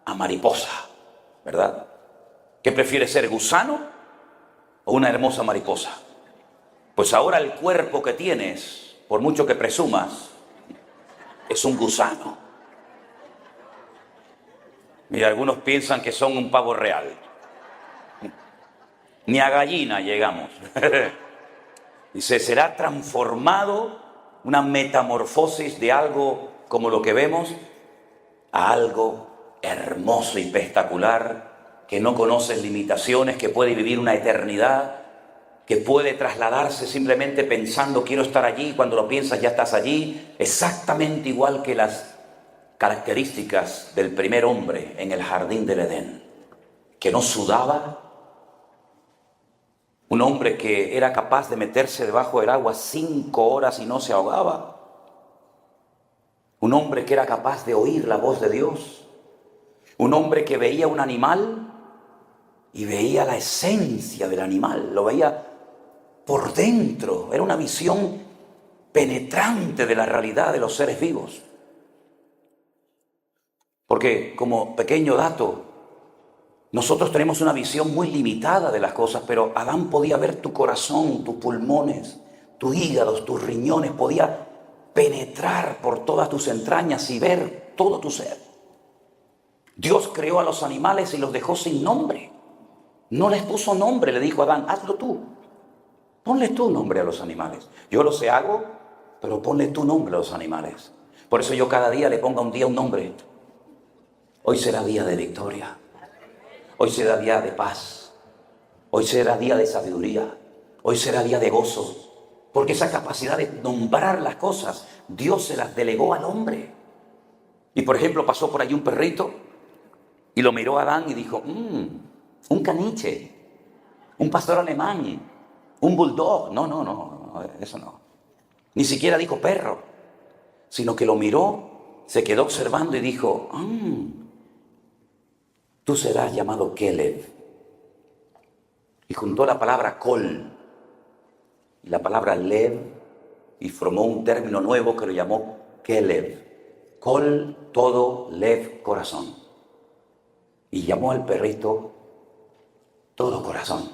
a mariposa, ¿verdad? ¿Qué prefiere ser, gusano o una hermosa mariposa? Pues ahora el cuerpo que tienes, por mucho que presumas, es un gusano. Mira, algunos piensan que son un pavo real. Ni a gallina llegamos. Dice, será transformado, una metamorfosis de algo como lo que vemos a algo hermoso y espectacular, que no conoce limitaciones, que puede vivir una eternidad, que puede trasladarse simplemente pensando quiero estar allí, cuando lo piensas ya estás allí, exactamente igual que las características del primer hombre en el jardín del Edén, que no sudaba, un hombre que era capaz de meterse debajo del agua 5 horas y no se ahogaba, un hombre que era capaz de oír la voz de Dios, un hombre que veía un animal y veía la esencia del animal, lo veía por dentro, era una visión penetrante de la realidad de los seres vivos. Porque, como pequeño dato, nosotros tenemos una visión muy limitada de las cosas, pero Adán podía ver tu corazón, tus pulmones, tus hígados, tus riñones, podía penetrar por todas tus entrañas y ver todo tu ser. Dios creó a los animales y los dejó sin nombre. No les puso nombre, le dijo a Adán, hazlo tú. Ponle tu nombre a los animales. Yo lo sé, hago, pero ponle tu nombre a los animales. Por eso yo cada día le pongo a un día un nombre. Hoy será día de victoria. Hoy será día de paz. Hoy será día de sabiduría. Hoy será día de gozo. Porque esa capacidad de nombrar las cosas, Dios se las delegó al hombre. Y por ejemplo, pasó por allí un perrito y lo miró a Adán y dijo, un caniche, un pastor alemán, un bulldog. No, eso no. Ni siquiera dijo perro, sino que lo miró, se quedó observando y dijo, tú serás llamado Caleb. Y juntó la palabra col y la palabra lev y formó un término nuevo que lo llamó Caleb. Col, todo, lev, corazón. Y llamó al perrito todo corazón.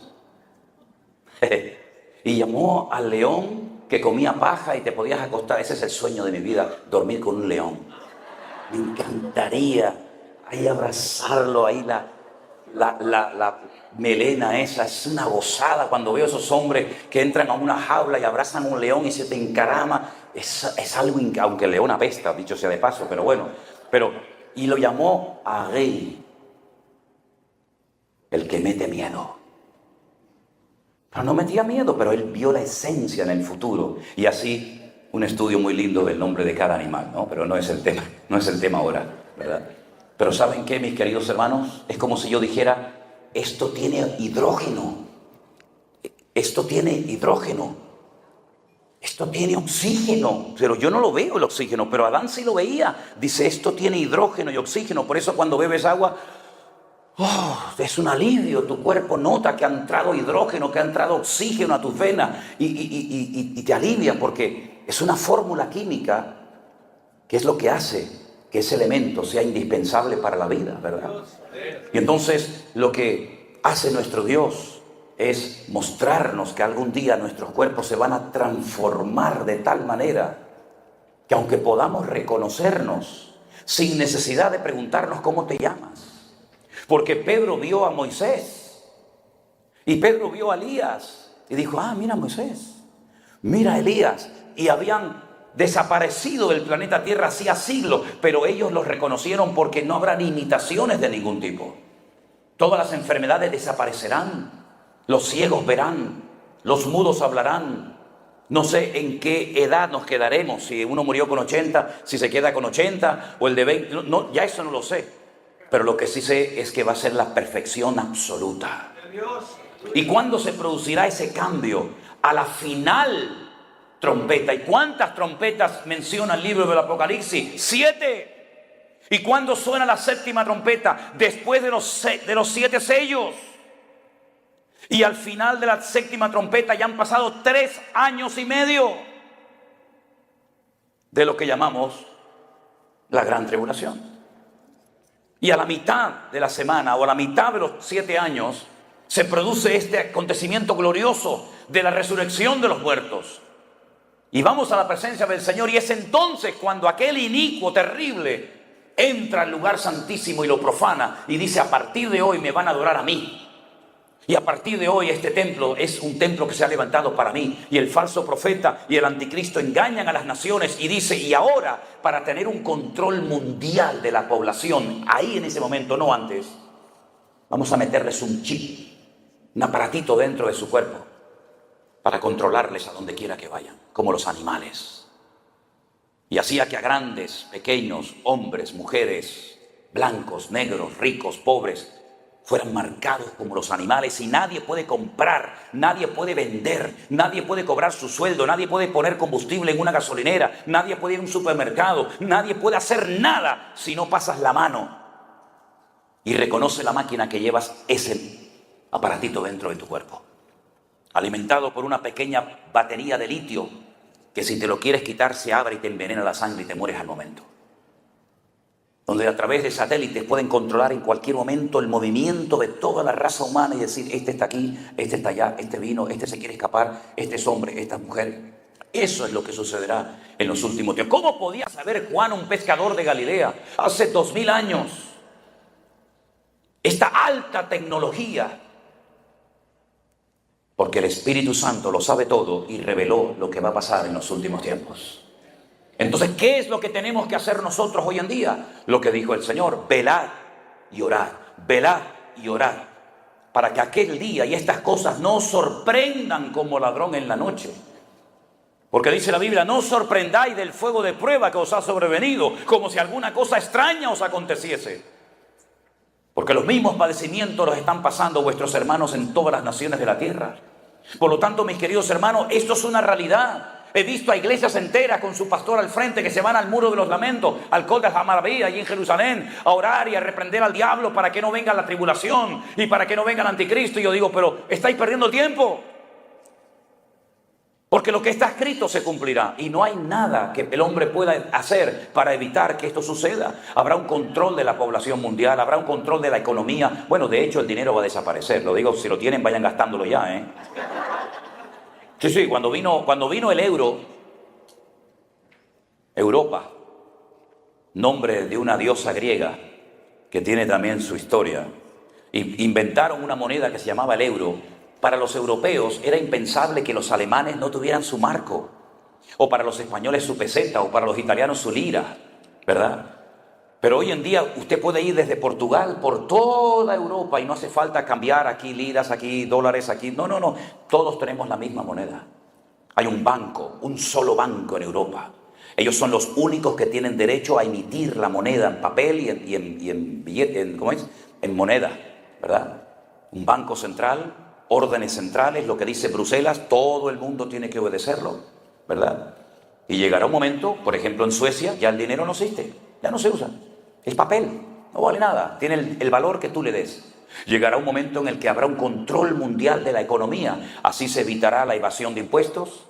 Y llamó al león que comía paja y te podías acostar. Ese es el sueño de mi vida, dormir con un león. Me encantaría ahí abrazarlo, ahí la melena esa, es una gozada cuando veo esos hombres que entran a una jaula y abrazan a un león y se te encarama, es algo, aunque el león apesta, dicho sea de paso, pero bueno, y lo llamó Agei, el que mete miedo. Pero no metía miedo, pero él vio la esencia en el futuro, y así un estudio muy lindo del nombre de cada animal, ¿no? Pero no es el tema ahora, ¿verdad? Pero ¿saben qué, mis queridos hermanos? Es como si yo dijera, esto tiene hidrógeno, esto tiene oxígeno, pero yo no lo veo el oxígeno, pero Adán sí lo veía. Dice, esto tiene hidrógeno y oxígeno, por eso cuando bebes agua, es un alivio, tu cuerpo nota que ha entrado hidrógeno, que ha entrado oxígeno a tus venas y te alivia, porque es una fórmula química que es lo que hace que ese elemento sea indispensable para la vida, ¿verdad? Y entonces lo que hace nuestro Dios es mostrarnos que algún día nuestros cuerpos se van a transformar de tal manera que aunque podamos reconocernos sin necesidad de preguntarnos cómo te llamas. Porque Pedro vio a Moisés y Pedro vio a Elías y dijo, mira Moisés, mira Elías, y habían desaparecido del planeta Tierra hacía siglos, pero ellos los reconocieron porque no habrán imitaciones de ningún tipo. Todas las enfermedades desaparecerán, los ciegos verán, los mudos hablarán. No sé en qué edad nos quedaremos, si uno murió con 80, si se queda con 80 o el de 20, no, ya eso no lo sé. Pero lo que sí sé es que va a ser la perfección absoluta. ¿Y cuándo se producirá ese cambio? A la final trompeta. ¿Y cuántas trompetas menciona el libro del Apocalipsis? 7. ¿Y cuándo suena la séptima trompeta? Después de los 7 sellos. Y al final de la séptima trompeta ya han pasado 3 años y medio de lo que llamamos la gran tribulación. Y a la mitad de la semana o a la mitad de los 7 años se produce este acontecimiento glorioso de la resurrección de los muertos. Y vamos a la presencia del Señor, y es entonces cuando aquel inicuo terrible entra al lugar santísimo y lo profana y dice, a partir de hoy me van a adorar a mí. Y a partir de hoy este templo es un templo que se ha levantado para mí. Y el falso profeta y el anticristo engañan a las naciones y dice, y ahora, para tener un control mundial de la población, ahí en ese momento, no antes, vamos a meterles un chip, un aparatito dentro de su cuerpo, para controlarles a donde quiera que vayan, como los animales. Y hacía que a grandes, pequeños, hombres, mujeres, blancos, negros, ricos, pobres, fueran marcados como los animales, y nadie puede comprar, nadie puede vender, nadie puede cobrar su sueldo, nadie puede poner combustible en una gasolinera, nadie puede ir a un supermercado, nadie puede hacer nada si no pasas la mano y reconoce la máquina que llevas ese aparatito dentro de tu cuerpo, alimentado por una pequeña batería de litio que si te lo quieres quitar se abre y te envenena la sangre y te mueres al momento. Donde a través de satélites pueden controlar en cualquier momento el movimiento de toda la raza humana y decir, este está aquí, este está allá, este vino, este se quiere escapar, este es hombre, esta es mujer. Eso es lo que sucederá en los últimos tiempos. ¿Cómo podía saber Juan, un pescador de Galilea, hace 2000 años, esta alta tecnología? Porque el Espíritu Santo lo sabe todo y reveló lo que va a pasar en los últimos tiempos. Entonces, ¿qué es lo que tenemos que hacer nosotros hoy en día? Lo que dijo el Señor, velad y orad, velad y orad, para que aquel día y estas cosas no os sorprendan como ladrón en la noche. Porque dice la Biblia, no os sorprendáis del fuego de prueba que os ha sobrevenido, como si alguna cosa extraña os aconteciese. Porque los mismos padecimientos los están pasando vuestros hermanos en todas las naciones de la tierra. Por lo tanto, mis queridos hermanos, esto es una realidad. He visto a iglesias enteras con su pastor al frente que se van al muro de los lamentos, al Col de Hammurabi, allí en Jerusalén, a orar y a reprender al diablo para que no venga la tribulación y para que no venga el anticristo. Y yo digo, pero estáis perdiendo el tiempo. Porque lo que está escrito se cumplirá. Y no hay nada que el hombre pueda hacer para evitar que esto suceda. Habrá un control de la población mundial, habrá un control de la economía. Bueno, de hecho el dinero va a desaparecer. Lo digo, si lo tienen vayan gastándolo ya, ¿eh? Sí, cuando vino el euro, Europa, nombre de una diosa griega que tiene también su historia, inventaron una moneda que se llamaba el euro. Para los europeos era impensable que los alemanes no tuvieran su marco, o para los españoles su peseta, o para los italianos su lira, ¿verdad? Pero hoy en día usted puede ir desde Portugal por toda Europa y no hace falta cambiar aquí liras, aquí dólares, aquí... No. Todos tenemos la misma moneda. Hay un banco, un solo banco en Europa. Ellos son los únicos que tienen derecho a emitir la moneda en papel y en billete, ¿cómo es? En moneda, ¿verdad? Un banco central, órdenes centrales, lo que dice Bruselas, todo el mundo tiene que obedecerlo, ¿verdad? Y llegará un momento, por ejemplo en Suecia, ya el dinero no existe, ya no se usa. Es papel, no vale nada, tiene el valor que tú le des. Llegará un momento en el que habrá un control mundial de la economía. Así se evitará la evasión de impuestos,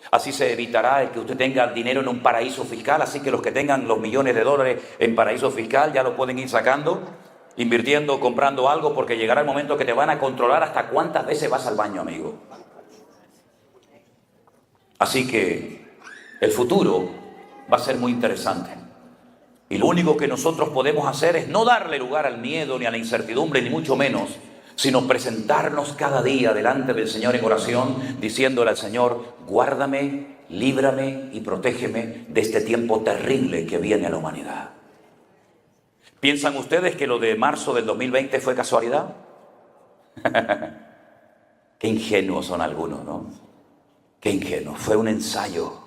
así se evitará el que usted tenga el dinero en un paraíso fiscal, así que los que tengan los millones de dólares en paraíso fiscal ya lo pueden ir sacando. invirtiendo, comprando algo, porque llegará el momento que te van a controlar hasta cuántas veces vas al baño, amigo. Así que el futuro va a ser muy interesante. Y lo único que nosotros podemos hacer es no darle lugar al miedo ni a la incertidumbre, ni mucho menos, sino presentarnos cada día delante del Señor en oración, diciéndole al Señor: guárdame, líbrame y protégeme de este tiempo terrible que viene a la humanidad. ¿Piensan ustedes que lo de marzo del 2020 fue casualidad? Qué ingenuos son algunos, ¿no? Qué ingenuos. Fue un ensayo.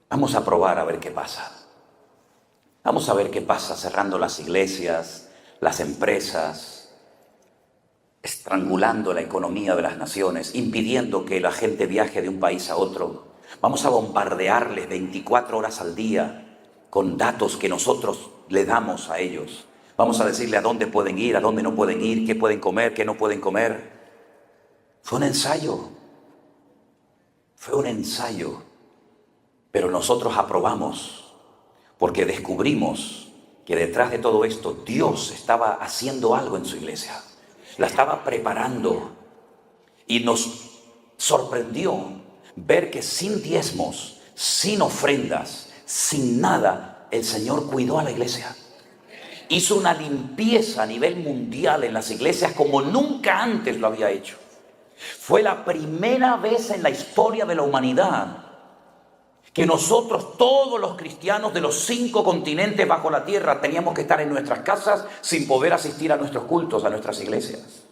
Vamos a probar a ver qué pasa. Vamos a ver qué pasa cerrando las iglesias, las empresas, estrangulando la economía de las naciones, impidiendo que la gente viaje de un país a otro. Vamos a bombardearles 24 horas al día con datos que nosotros le damos a ellos. Vamos a decirle a dónde pueden ir, a dónde no pueden ir, qué pueden comer, qué no pueden comer. Fue un ensayo. Fue un ensayo. Pero nosotros aprobamos, porque descubrimos que detrás de todo esto Dios estaba haciendo algo en su iglesia. La estaba preparando. Y nos sorprendió ver que sin diezmos, sin ofrendas, sin nada, el Señor cuidó a la iglesia. Hizo una limpieza a nivel mundial en las iglesias como nunca antes lo había hecho. Fue la primera vez en la historia de la humanidad que nosotros, todos los cristianos de los 5 continentes bajo la tierra, teníamos que estar en nuestras casas sin poder asistir a nuestros cultos, a nuestras iglesias.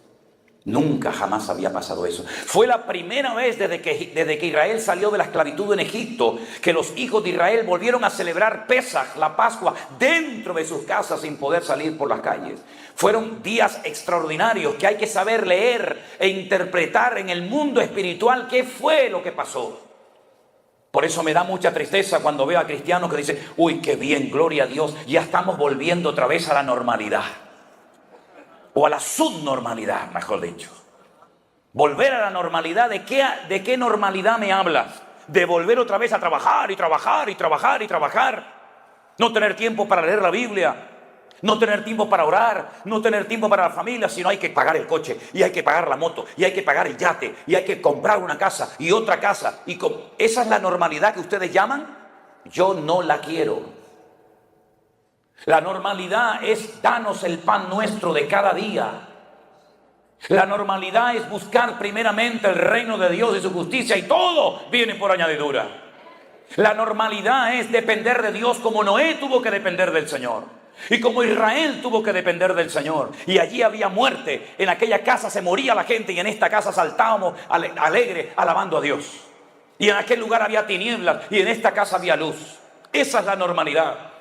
Nunca, jamás había pasado eso. Fue la primera vez desde que Israel salió de la esclavitud en Egipto, que los hijos de Israel volvieron a celebrar Pesaj, la Pascua, dentro de sus casas sin poder salir por las calles. Fueron días extraordinarios que hay que saber leer e interpretar en el mundo espiritual qué fue lo que pasó. Por eso me da mucha tristeza cuando veo a cristianos que dicen: uy, qué bien, gloria a Dios, ya estamos volviendo otra vez a la normalidad. O a la subnormalidad, mejor dicho. Volver a la normalidad, ¿de qué normalidad me hablas? De volver otra vez a trabajar y trabajar y trabajar y trabajar. No tener tiempo para leer la Biblia. No tener tiempo para orar, no tener tiempo para la familia, sino hay que pagar el coche, y hay que pagar la moto, y hay que pagar el yate, y hay que comprar una casa y otra casa. ¿Esa es la normalidad que ustedes llaman? Yo no la quiero. La normalidad es: danos el pan nuestro de cada día. La normalidad es buscar primeramente el reino de Dios y su justicia, y todo viene por añadidura. La normalidad es depender de Dios como Noé tuvo que depender del Señor. Y como Israel tuvo que depender del Señor. Y allí había muerte. En aquella casa se moría la gente, y en esta casa saltábamos alegre alabando a Dios. Y en aquel lugar había tinieblas, y en esta casa había luz. Esa es la normalidad.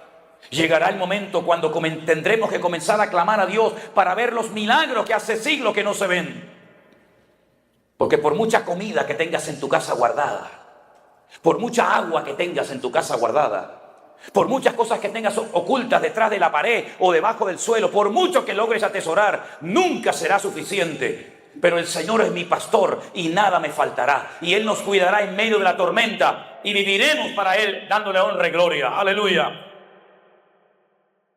Llegará el momento cuando tendremos que comenzar a clamar a Dios para ver los milagros que hace siglos que no se ven. Porque por mucha comida que tengas en tu casa guardada, por mucha agua que tengas en tu casa guardada, por muchas cosas que tengas ocultas detrás de la pared o debajo del suelo, por mucho que logres atesorar, nunca será suficiente. Pero el Señor es mi pastor y nada me faltará. Y Él nos cuidará en medio de la tormenta y viviremos para Él dándole honra y gloria. Aleluya.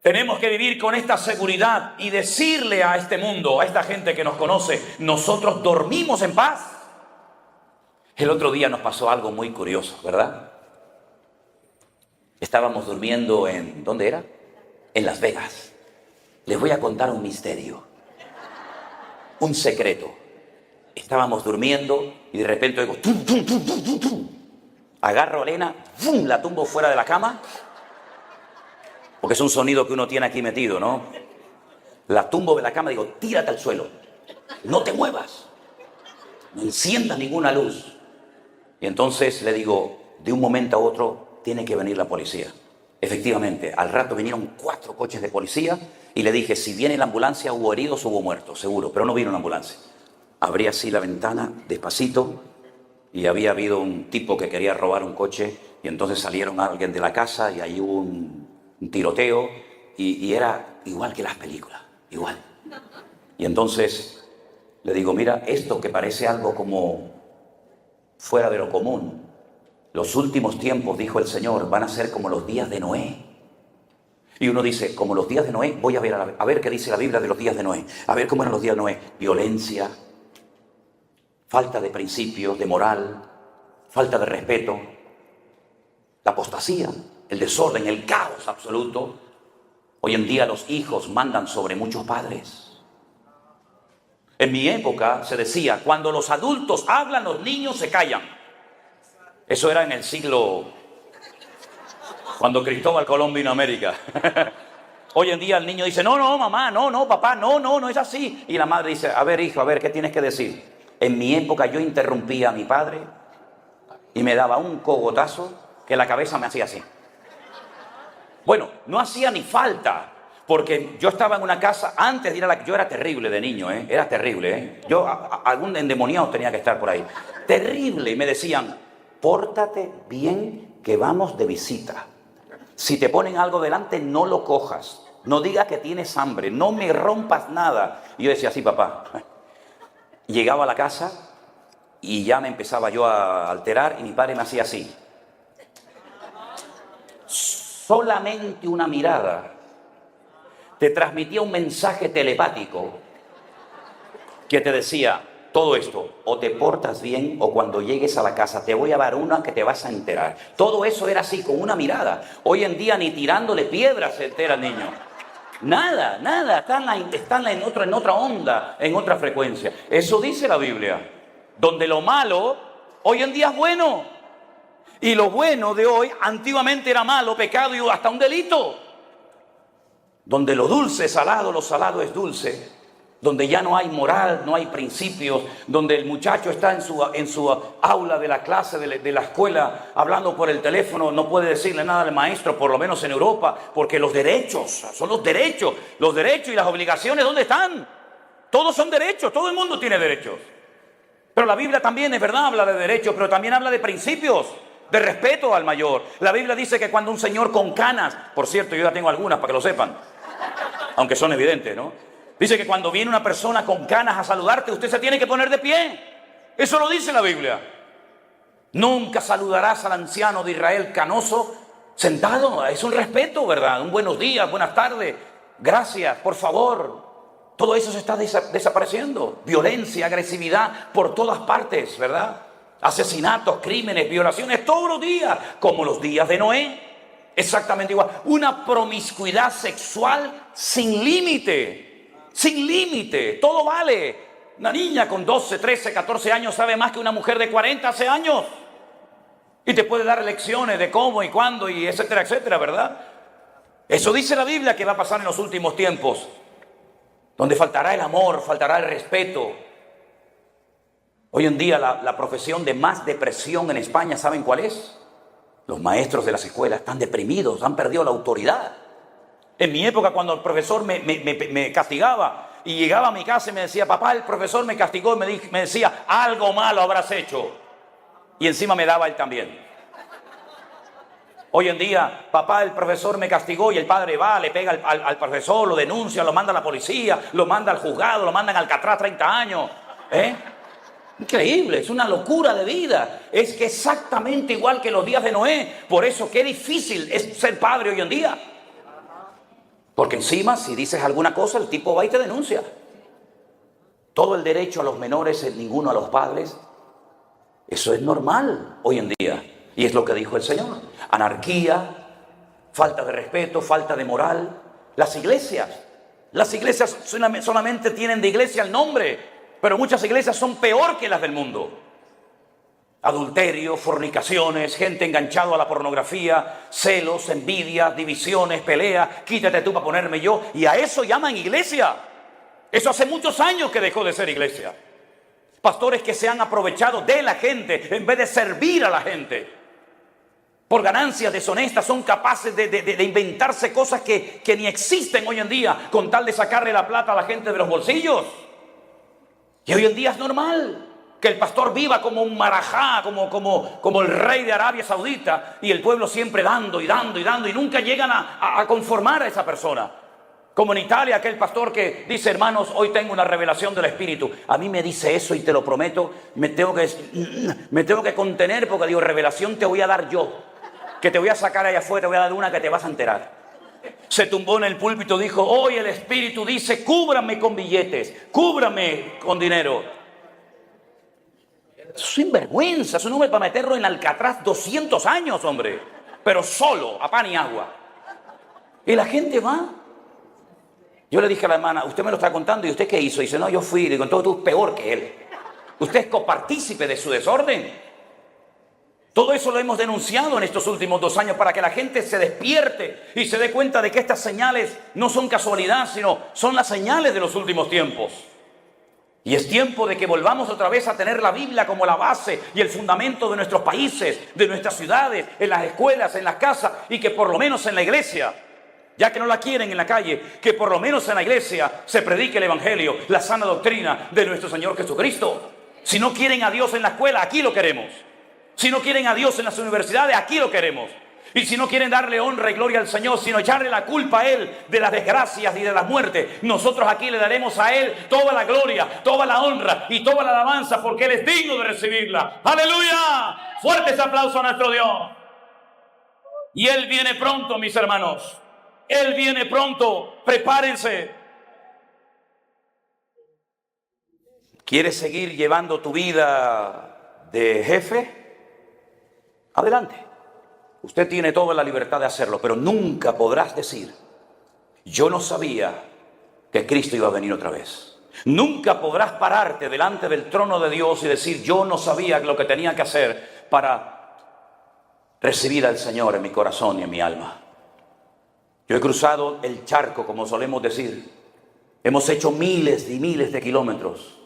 Tenemos que vivir con esta seguridad y decirle a este mundo, a esta gente que nos conoce: nosotros dormimos en paz. El otro día nos pasó algo muy curioso, ¿verdad? Estábamos durmiendo en... ¿dónde era? En Las Vegas. Les voy a contar un misterio. Un secreto. Estábamos durmiendo y de repente oigo... tum, tum, tum, tum, tum, tum. Agarro a Elena, ¡fum!, la tumbo fuera de la cama. Porque es un sonido que uno tiene aquí metido, ¿no? La tumbo de la cama y digo: tírate al suelo. No te muevas. No enciendas ninguna luz. Y entonces le digo, de un momento a otro, tiene que venir la policía. Efectivamente, al rato vinieron 4 coches de policía y le dije: si viene la ambulancia, hubo heridos, hubo muertos, seguro, pero no vino la ambulancia. Abrí así la ventana, despacito, y había habido un tipo que quería robar un coche, y entonces salieron alguien de la casa y ahí hubo un tiroteo, y era igual que las películas, igual. Y entonces le digo: mira, esto que parece algo como fuera de lo común, los últimos tiempos, dijo el Señor, van a ser como los días de Noé. Y uno dice, como los días de Noé, voy a ver qué dice la Biblia de los días de Noé. A ver cómo eran los días de Noé. Violencia, falta de principios, de moral, falta de respeto, la apostasía, el desorden, el caos absoluto. Hoy en día los hijos mandan sobre muchos padres. En mi época se decía, cuando los adultos hablan, los niños se callan. Eso era en el siglo, cuando Cristóbal Colón vino a América. Hoy en día el niño dice, no, mamá, no, papá, no es así. Y la madre dice, a ver, hijo, a ver, ¿qué tienes que decir? En mi época yo interrumpía a mi padre y me daba un cogotazo que la cabeza me hacía así. Bueno, no hacía ni falta, porque yo estaba en una casa, antes de ir a la... Yo era terrible de niño, era terrible, Yo, algún endemoniado tenía que estar por ahí. Terrible, y me decían, pórtate bien que vamos de visita. Si te ponen algo delante, no lo cojas. No digas que tienes hambre, no me rompas nada. Y yo decía, sí, papá. Llegaba a la casa y ya me empezaba yo a alterar y mi padre me hacía así. Solamente una mirada te transmitía un mensaje telepático que te decía todo esto, o te portas bien o cuando llegues a la casa te voy a dar una que te vas a enterar. Todo eso era así, con una mirada. Hoy en día ni tirándole piedras se entera el niño. Nada, están en otra onda, en otra frecuencia. Eso dice la Biblia, donde lo malo hoy en día es bueno. Y lo bueno de hoy, antiguamente era malo, pecado y hasta un delito. Donde lo dulce es salado, lo salado es dulce. Donde ya no hay moral, no hay principios. Donde el muchacho está en su aula de la clase, de la escuela, hablando por el teléfono, no puede decirle nada al maestro, por lo menos en Europa, porque los derechos, son los derechos y las obligaciones, ¿dónde están? Todos son derechos, todo el mundo tiene derechos. Pero la Biblia también, es verdad, habla de derechos, pero también habla de principios. De respeto al mayor. La Biblia dice que cuando un señor con canas, por cierto, yo ya tengo algunas para que lo sepan, aunque son evidentes, ¿no? Dice que cuando viene una persona con canas a saludarte, usted se tiene que poner de pie. Eso lo dice la Biblia. Nunca saludarás al anciano de Israel canoso sentado. Es un respeto, ¿verdad? Un buenos días, buenas tardes, gracias, por favor. Todo eso se está desapareciendo. Violencia, agresividad por todas partes, ¿verdad? Asesinatos, crímenes, violaciones, todos los días, como los días de Noé, exactamente igual. Una promiscuidad sexual sin límite, todo vale. Una niña con 12, 13, 14 años sabe más que una mujer de 40 hace años. Y te puede dar lecciones de cómo y cuándo y etcétera, etcétera, ¿verdad? Eso dice la Biblia que va a pasar en los últimos tiempos, donde faltará el amor, faltará el respeto. Hoy en día la profesión de más depresión en España, ¿saben cuál es? Los maestros de las escuelas están deprimidos, han perdido la autoridad. En mi época, cuando el profesor me castigaba y llegaba a mi casa y me decía, papá, el profesor me castigó y me decía, algo malo habrás hecho. Y encima me daba él también. Hoy en día, papá, el profesor me castigó y el padre va, le pega al profesor, lo denuncia, lo manda a la policía, lo manda al juzgado, lo mandan al Alcatraz 30 años. Increíble, es una locura de vida. Es que exactamente igual que los días de Noé. Por eso qué difícil es ser padre hoy en día. Porque encima, si dices alguna cosa, el tipo va y te denuncia. Todo el derecho a los menores, ninguno a los padres. Eso es normal hoy en día. Y es lo que dijo el Señor. Anarquía, falta de respeto, falta de moral. Las iglesias solamente tienen de iglesia el nombre. Pero muchas iglesias son peor que las del mundo. Adulterio, fornicaciones, gente enganchada a la pornografía, celos, envidias, divisiones, peleas, quítate tú para ponerme yo. Y a eso llaman iglesia. Eso hace muchos años que dejó de ser iglesia. Pastores que se han aprovechado de la gente en vez de servir a la gente. Por ganancias deshonestas son capaces de inventarse cosas que ni existen hoy en día con tal de sacarle la plata a la gente de los bolsillos. Y hoy en día es normal que el pastor viva como un marajá, como el rey de Arabia Saudita, y el pueblo siempre dando y nunca llegan a conformar a esa persona. Como en Italia, aquel pastor que dice, hermanos, hoy tengo una revelación del Espíritu. A mí me dice eso y te lo prometo, me tengo que contener porque digo, revelación te voy a dar yo, que te voy a sacar allá afuera, te voy a dar una que te vas a enterar. se tumbó en el púlpito y dijo: hoy el Espíritu dice, cúbrame con billetes, cúbrame con dinero. Sinvergüenza, es un hombre para meterlo en Alcatraz 200 años, hombre, pero solo, a pan y agua. Y la gente va. Yo le dije a la hermana: usted me lo está contando, ¿y usted qué hizo? Y dice: no, yo fui. Digo: entonces tú peor que él. Usted es copartícipe de su desorden. Todo eso lo hemos denunciado en estos últimos 2 años para que la gente se despierte y se dé cuenta de que estas señales no son casualidad, sino son las señales de los últimos tiempos. Y es tiempo de que volvamos otra vez a tener la Biblia como la base y el fundamento de nuestros países, de nuestras ciudades, en las escuelas, en las casas, y que por lo menos en la iglesia, ya que no la quieren en la calle, que por lo menos en la iglesia se predique el Evangelio, la sana doctrina de nuestro Señor Jesucristo. Si no quieren a Dios en la escuela, aquí lo queremos. Si no quieren a Dios en las universidades, aquí lo queremos. Y si no quieren darle honra y gloria al Señor, sino echarle la culpa a Él de las desgracias y de las muertes, nosotros aquí le daremos a Él toda la gloria, toda la honra y toda la alabanza, porque Él es digno de recibirla. ¡Aleluya! Fuertes aplausos a nuestro Dios. Y Él viene pronto, mis hermanos. Él viene pronto. Prepárense. ¿Quieres seguir llevando tu vida de jefe? Adelante. Usted tiene toda la libertad de hacerlo, pero nunca podrás decir: yo no sabía que Cristo iba a venir otra vez. Nunca podrás pararte delante del trono de Dios y decir: yo no sabía lo que tenía que hacer para recibir al Señor en mi corazón y en mi alma. Yo he cruzado el charco, como solemos decir. Hemos hecho miles y miles de kilómetros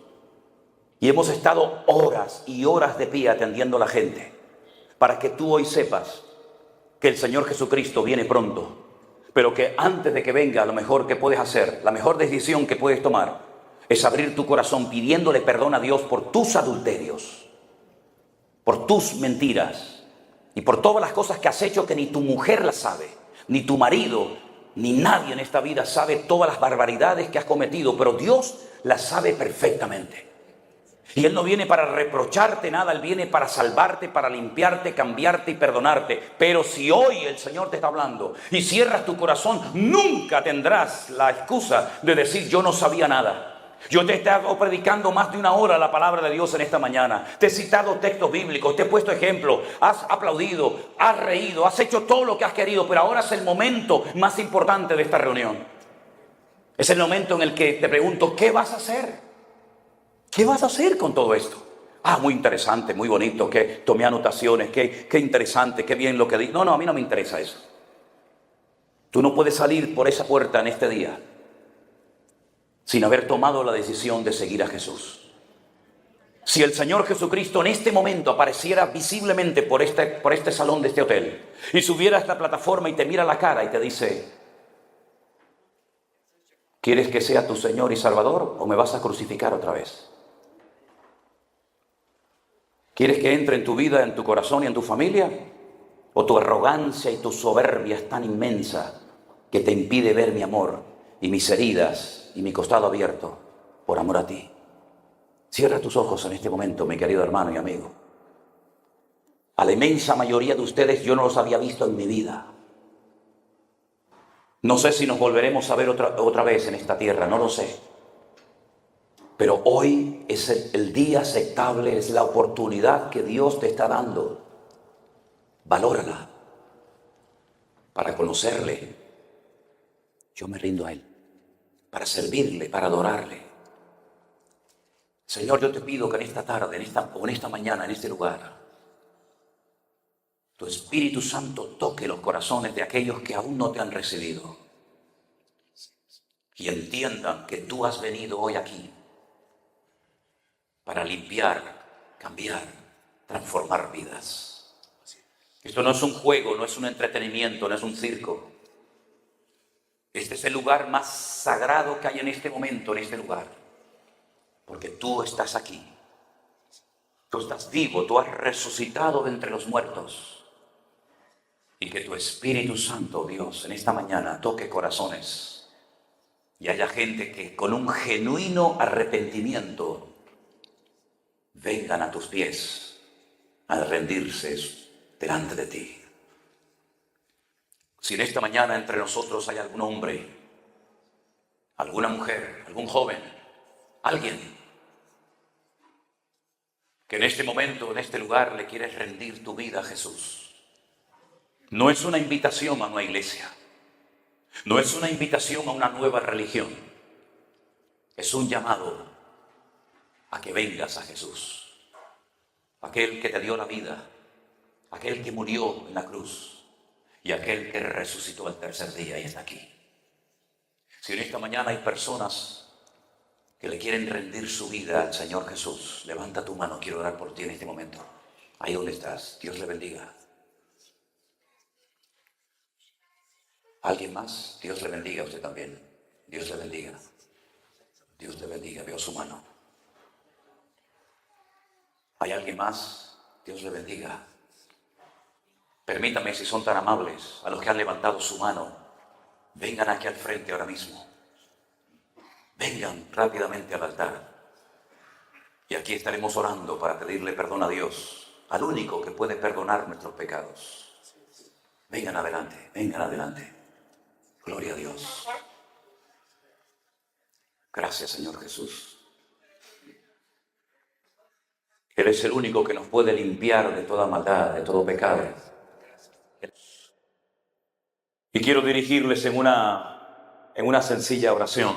y hemos estado horas y horas de pie atendiendo a la gente, para que tú hoy sepas que el Señor Jesucristo viene pronto, pero que antes de que venga, lo mejor que puedes hacer, la mejor decisión que puedes tomar, es abrir tu corazón pidiéndole perdón a Dios por tus adulterios, por tus mentiras y por todas las cosas que has hecho que ni tu mujer las sabe, ni tu marido, ni nadie en esta vida sabe todas las barbaridades que has cometido, pero Dios las sabe perfectamente. Y Él no viene para reprocharte nada, Él viene para salvarte, para limpiarte, cambiarte y perdonarte. Pero si hoy el Señor te está hablando y cierras tu corazón, nunca tendrás la excusa de decir: yo no sabía nada. Yo te he estado predicando más de 1 hora la palabra de Dios en esta mañana. Te he citado textos bíblicos, te he puesto ejemplos, has aplaudido, has reído, has hecho todo lo que has querido, pero ahora es el momento más importante de esta reunión. Es el momento en el que te pregunto: ¿qué vas a hacer? ¿Qué vas a hacer con todo esto? Ah, muy interesante, muy bonito, que tomé anotaciones, qué interesante, qué bien lo que di. No, a mí no me interesa eso. Tú no puedes salir por esa puerta en este día sin haber tomado la decisión de seguir a Jesús. Si el Señor Jesucristo en este momento apareciera visiblemente por este salón de este hotel y subiera a esta plataforma y te mira la cara y te dice: ¿quieres que sea tu Señor y Salvador o me vas a crucificar otra vez? ¿Quieres que entre en tu vida, en tu corazón y en tu familia? ¿O tu arrogancia y tu soberbia es tan inmensa que te impide ver mi amor y mis heridas y mi costado abierto por amor a ti? Cierra tus ojos en este momento, mi querido hermano y amigo. A la inmensa mayoría de ustedes yo no los había visto en mi vida. No sé si nos volveremos a ver otra vez en esta tierra, no lo sé. Pero hoy es el día aceptable, es la oportunidad que Dios te está dando. Valórala para conocerle. Yo me rindo a Él, para servirle, para adorarle. Señor, yo te pido que en esta tarde, en esta mañana, en este lugar, tu Espíritu Santo toque los corazones de aquellos que aún no te han recibido y entiendan que tú has venido hoy aquí para limpiar, cambiar, transformar vidas. Esto no es un juego, no es un entretenimiento, no es un circo. Este es el lugar más sagrado que hay en este momento, en este lugar. Porque tú estás aquí. Tú estás vivo, tú has resucitado de entre los muertos. Y que tu Espíritu Santo, Dios, en esta mañana toque corazones. Y haya gente que con un genuino arrepentimiento vengan a tus pies a rendirse delante de ti. Si en esta mañana entre nosotros hay algún hombre, alguna mujer, algún joven, alguien que en este momento, en este lugar, le quieres rendir tu vida a Jesús. No es una invitación a una iglesia. No es una invitación a una nueva religión. Es un llamado a que vengas a Jesús. Aquel que te dio la vida, aquel que murió en la cruz y aquel que resucitó al tercer día y está aquí. Si en esta mañana hay personas que le quieren rendir su vida al Señor Jesús, levanta tu mano, quiero orar por ti en este momento. Ahí donde estás, Dios le bendiga. ¿Alguien más? Dios le bendiga a usted también. Dios le bendiga. Dios le bendiga, veo su mano. ¿Hay alguien más? Dios le bendiga. Permítame, si son tan amables, a los que han levantado su mano, vengan aquí al frente ahora mismo. Vengan rápidamente al altar. Y aquí estaremos orando para pedirle perdón a Dios, al único que puede perdonar nuestros pecados. Vengan adelante, vengan adelante. Gloria a Dios. Gracias, Señor Jesús. Él es el único que nos puede limpiar de toda maldad, de todo pecado. Y quiero dirigirles en una sencilla oración.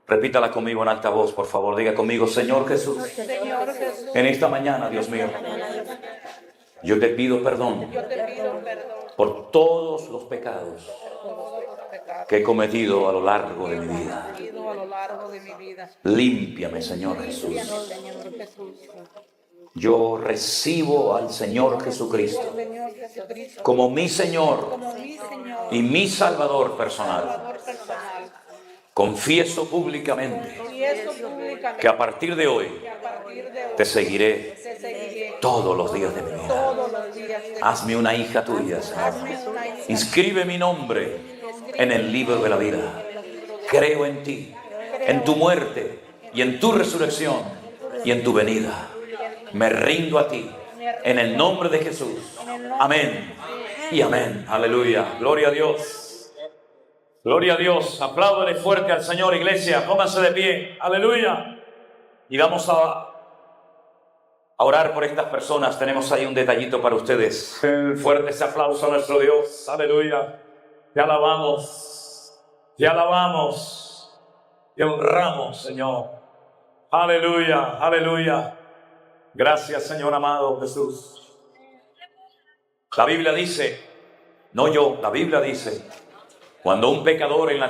Repítala conmigo en alta voz, por favor. Diga conmigo, Señor Jesús, en esta mañana, Dios mío, yo te pido perdón por todos los pecados que he cometido a lo largo de mi vida. Límpiame, Señor Jesús. Yo recibo al Señor Jesucristo como mi Señor y mi Salvador personal. Confieso públicamente que a partir de hoy te seguiré todos los días de mi vida. Hazme una hija tuya, Señor. Inscribe mi nombre en el libro de la vida. Creo en ti, en tu muerte y en tu resurrección y en tu venida. Me rindo a ti en el nombre de Jesús. Amén y amén. Aleluya. Gloria a Dios. Gloria a Dios. Apláudale fuerte al Señor, iglesia. Pónganse de pie. Aleluya. Y vamos a orar por estas personas. Tenemos ahí un detallito para ustedes. Fuerte ese aplauso a nuestro Dios. Aleluya. Te alabamos. Te alabamos. Te honramos, Señor. Aleluya. Aleluya. Gracias, Señor amado Jesús. La Biblia dice, no yo, la Biblia dice, cuando un pecador en la